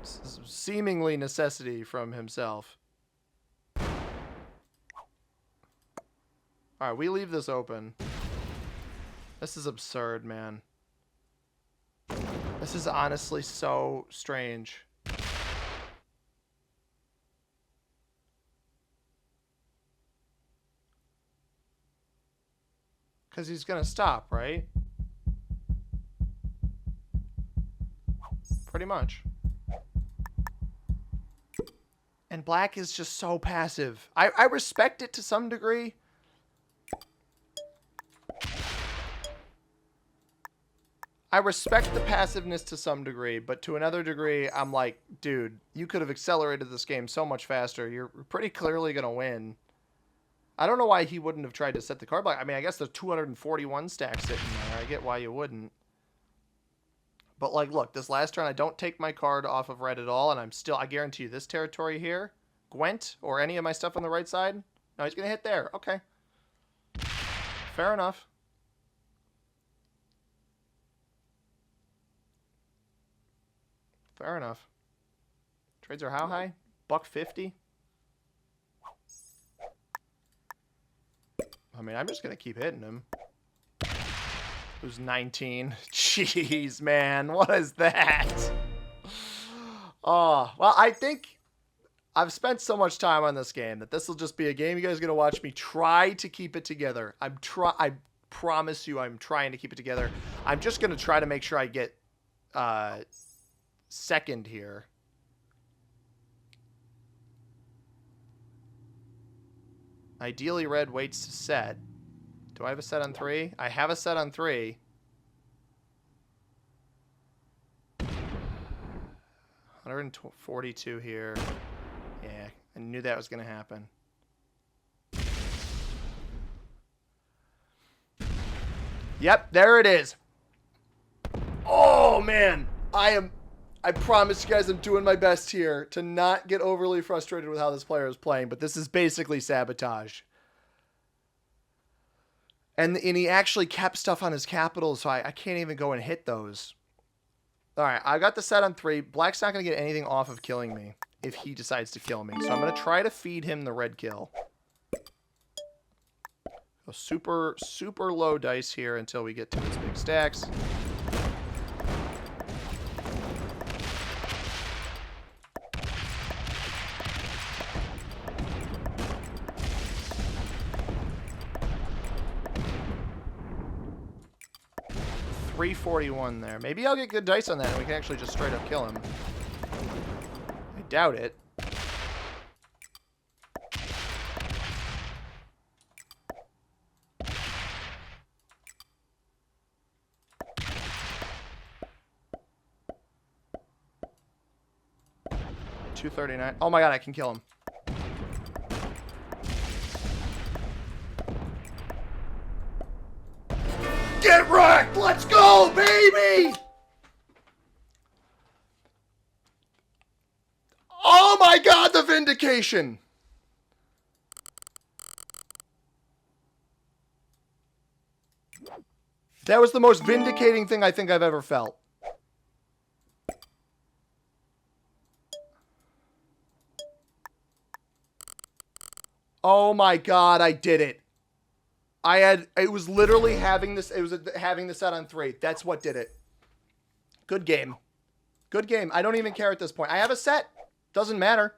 seemingly necessity from himself. Alright, we leave this open. This is absurd, man. This is honestly so strange. Because he's going to stop, right? Pretty much. And black is just so passive. I respect it to some degree. I respect the passiveness to some degree, but to another degree, I'm like, dude, you could have accelerated this game so much faster. You're pretty clearly going to win. I don't know why he wouldn't have tried to set the card block. I mean, I guess there's 241 stacks sitting there. I get why you wouldn't. But, like, look, this last turn, I don't take my card off of red at all, and I guarantee you, this territory here, Gwent, or any of my stuff on the right side, no, he's going to hit there. Okay. Fair enough. Fair enough. Trades are how high? $150? I mean, I'm just going to keep hitting him. Who's 19? Jeez, man. What is that? Oh, well, I think I've spent so much time on this game that this will just be a game you guys are going to watch me try to keep it together. I promise you I'm trying to keep it together. I'm just going to try to make sure I get second here. Ideally, red waits to set. Do I have a set on 3? I have a set on 3. 142 here. Yeah, I knew that was going to happen. Yep, there it is. Oh, man. I promise you guys I'm doing my best here to not get overly frustrated with how this player is playing, but this is basically sabotage. And he actually kept stuff on his capital, so I can't even go and hit those. All right, I got the set on 3. Black's not going to get anything off of killing me if he decides to kill me. So I'm going to try to feed him the red kill. So super, super low dice here until we get to his big stacks. $341 there. Maybe I'll get good dice on that and we can actually just straight up kill him. I doubt it. $239. Oh my god, I can kill him. Get wrecked! Let's go, baby! Oh my god, the Vindication! That was the most vindicating thing I think I've ever felt. Oh my god, I did it. It was literally having this, it was having the set on 3. That's what did it. Good game. Good game. I don't even care at this point. I have a set. Doesn't matter.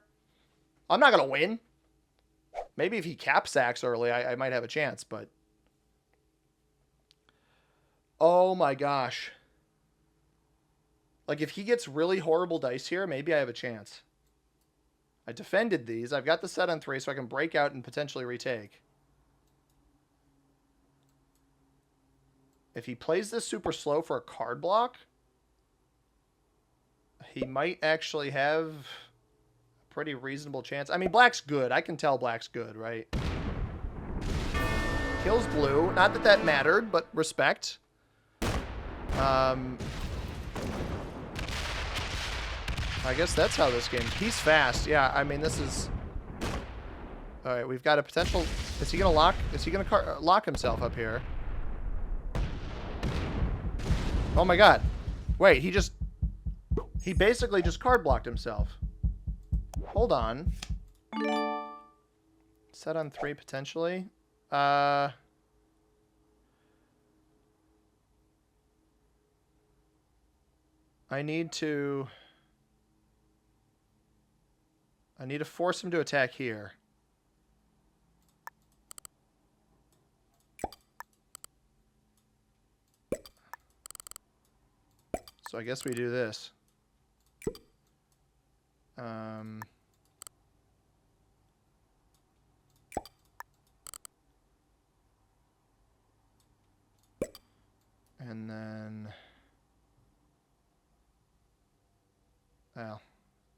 I'm not going to win. Maybe if he cap sacks early, I might have a chance, but. Oh my gosh. Like if he gets really horrible dice here, maybe I have a chance. I defended these. I've got the set on 3 so I can break out and potentially retake. If he plays this super slow for a card block, he might actually have a pretty reasonable chance. I mean, black's good. I can tell black's good, right? Kills blue. Not that that mattered, but respect. I guess that's how this game... He's fast. Yeah, I mean, this is... All right, we've got a potential... Is he going to lock? Is he going to lock himself up here? Oh my god. Wait, he basically just card blocked himself. Hold on. Set on 3 potentially. I need to force him to attack here. So I guess we do this. And then, well,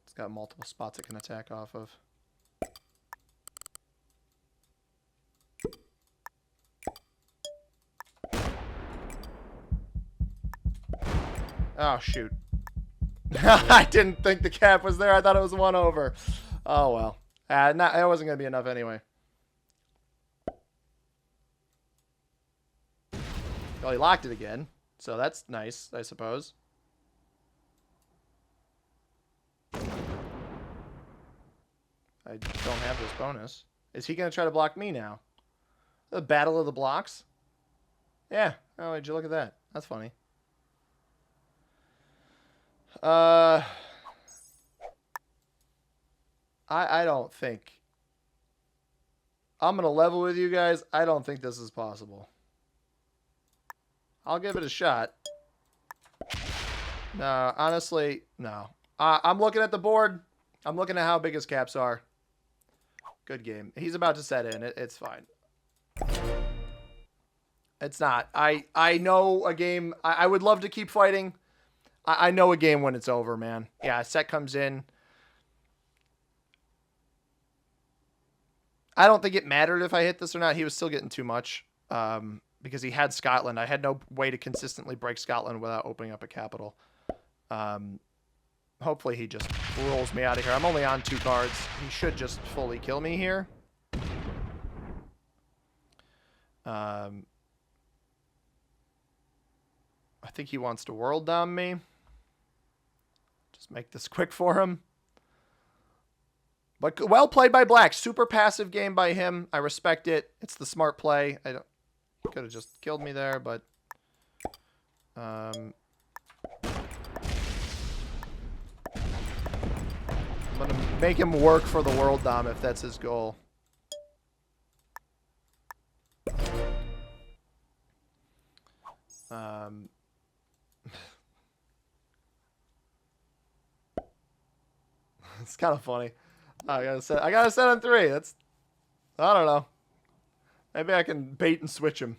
it's got multiple spots it can attack off of. Oh, shoot. I didn't think the cap was there. I thought it was 1 over. Oh, well. That wasn't going to be enough anyway. Well, he locked it again. So that's nice, I suppose. I don't have this bonus. Is he going to try to block me now? The battle of the blocks? Yeah. Oh, did you look at that? That's funny. I don't think. I'm going to level with you guys. I don't think this is possible. I'll give it a shot. No, honestly, no. I'm looking at the board. I'm looking at how big his caps are. Good game. He's about to set in. It's fine. It's not. I know a game. I would love to keep fighting. I know a game when it's over, man. Yeah, a set comes in. I don't think it mattered if I hit this or not. He was still getting too much. Because he had Scotland. I had no way to consistently break Scotland without opening up a capital. Hopefully he just rolls me out of here. I'm only on 2 cards. He should just fully kill me here. I think he wants to world dom me. Just make this quick for him. But well played by Black. Super passive game by him. I respect it. It's the smart play. Could have just killed me there, but I'm gonna make him work for the world dom if that's his goal. It's kind of funny. I gotta set on 3. That's, I don't know. Maybe I can bait and switch him.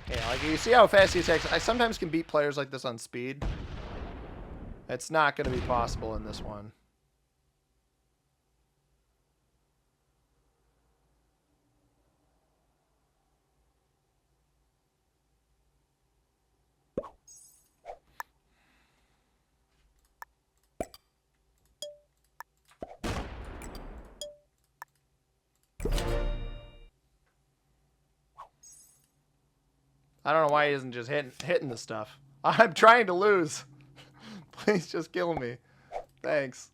Yeah, like you see how fast he attacks. I sometimes can beat players like this on speed. It's not going to be possible in this one. I don't know why he isn't just hitting the stuff. I'm trying to lose. Please just kill me. Thanks.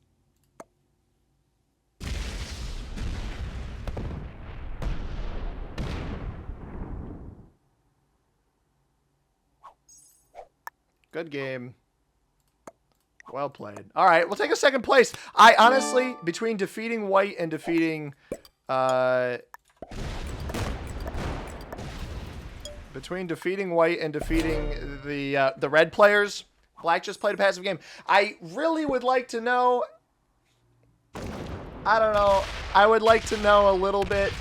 Good game. Well played. All right, we'll take a second place. I honestly, between defeating White and defeating the red players, Black just played a passive game. I really would like to know. I don't know. I would like to know a little bit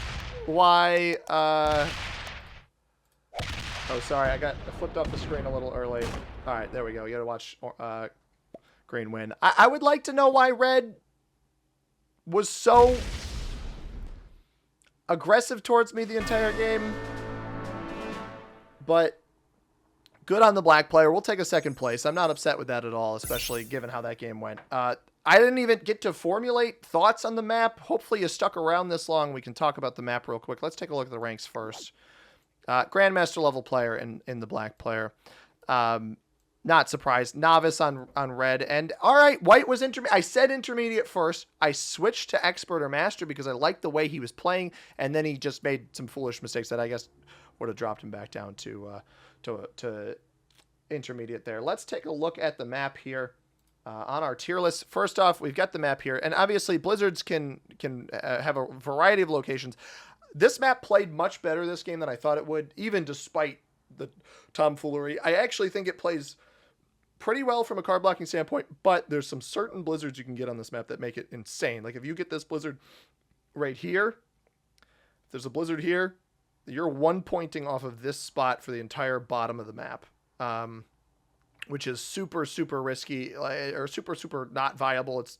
why. Oh, sorry. I flipped off the screen a little early. All right, there we go. You got to watch green win. I would like to know why red was so aggressive towards me the entire game. But good on the Black player. We'll take a second place. I'm not upset with that at all, especially given how that game went. I didn't even get to formulate thoughts on the map. Hopefully you stuck around this long. We can talk about the map real quick. Let's take a look at the ranks first. Grandmaster level player in the Black player. Not surprised. Novice on red. And all right, white was intermediate. I said intermediate first. I switched to expert or master because I liked the way he was playing. And then he just made some foolish mistakes that I guess would have dropped him back down to intermediate there. Let's take a look at the map here on our tier list. First off, we've got the map here. And obviously, blizzards can have a variety of locations. This map played much better this game than I thought it would, even despite the tomfoolery. I actually think it plays pretty well from a card blocking standpoint, but there's some certain blizzards you can get on this map that make it insane. Like if you get this blizzard right here, if there's a blizzard here, you're one pointing off of this spot for the entire bottom of the map, which is super, super risky, or super, super not viable. It's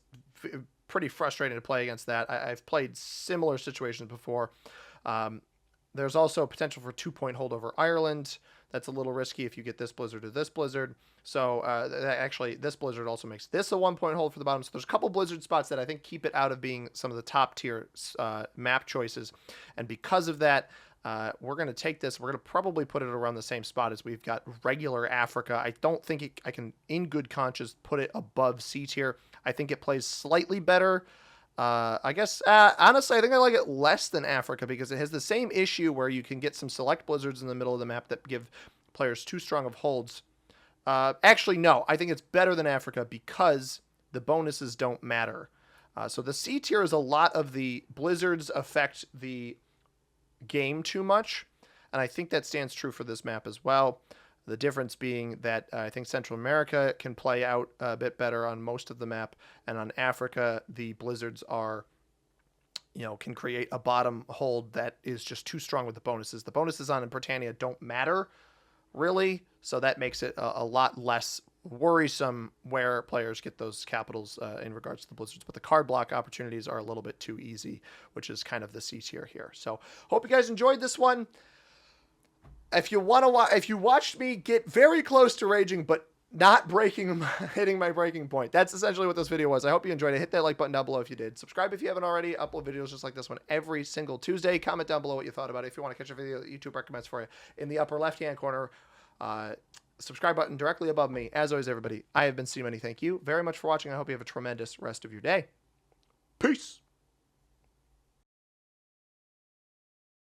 pretty frustrating to play against that. I've played similar situations before. There's also potential for 2-point hold over Ireland. That's a little risky if you get this blizzard or this blizzard. So actually, this blizzard also makes this a 1-point hold for the bottom. So there's a couple blizzard spots that I think keep it out of being some of the top tier map choices. And because of that, we're going to take this. We're going to probably put it around the same spot as we've got regular Africa. I don't think I can, in good conscience, put it above C tier. I think it plays slightly better. I guess, honestly, I think I like it less than Africa because it has the same issue where you can get some select blizzards in the middle of the map that give players too strong of holds. Actually, no, I think it's better than Africa because the bonuses don't matter. So the C tier is a lot of the blizzards affect the game too much, and I think that stands true for this map as well. The difference being that I think Central America can play out a bit better on most of the map, and on Africa, the blizzards are, can create a bottom hold that is just too strong with the bonuses. The bonuses on Britannia don't matter, really, so that makes it a lot less worrisome where players get those capitals in regards to the blizzards, but the card block opportunities are a little bit too easy, which is kind of the C tier here. So hope you guys enjoyed this one. If you want to if you watched me get very close to raging, but not hitting my breaking point, that's essentially what this video was. I hope you enjoyed it. Hit that like button down below if you did. Subscribe if you haven't already. Upload videos just like this one every single Tuesday. Comment down below what you thought about it. If you want to catch a video that YouTube recommends for you in the upper left-hand corner, subscribe button directly above me. As always, everybody, I have been C-Money. Thank you very much for watching. I hope you have a tremendous rest of your day. Peace.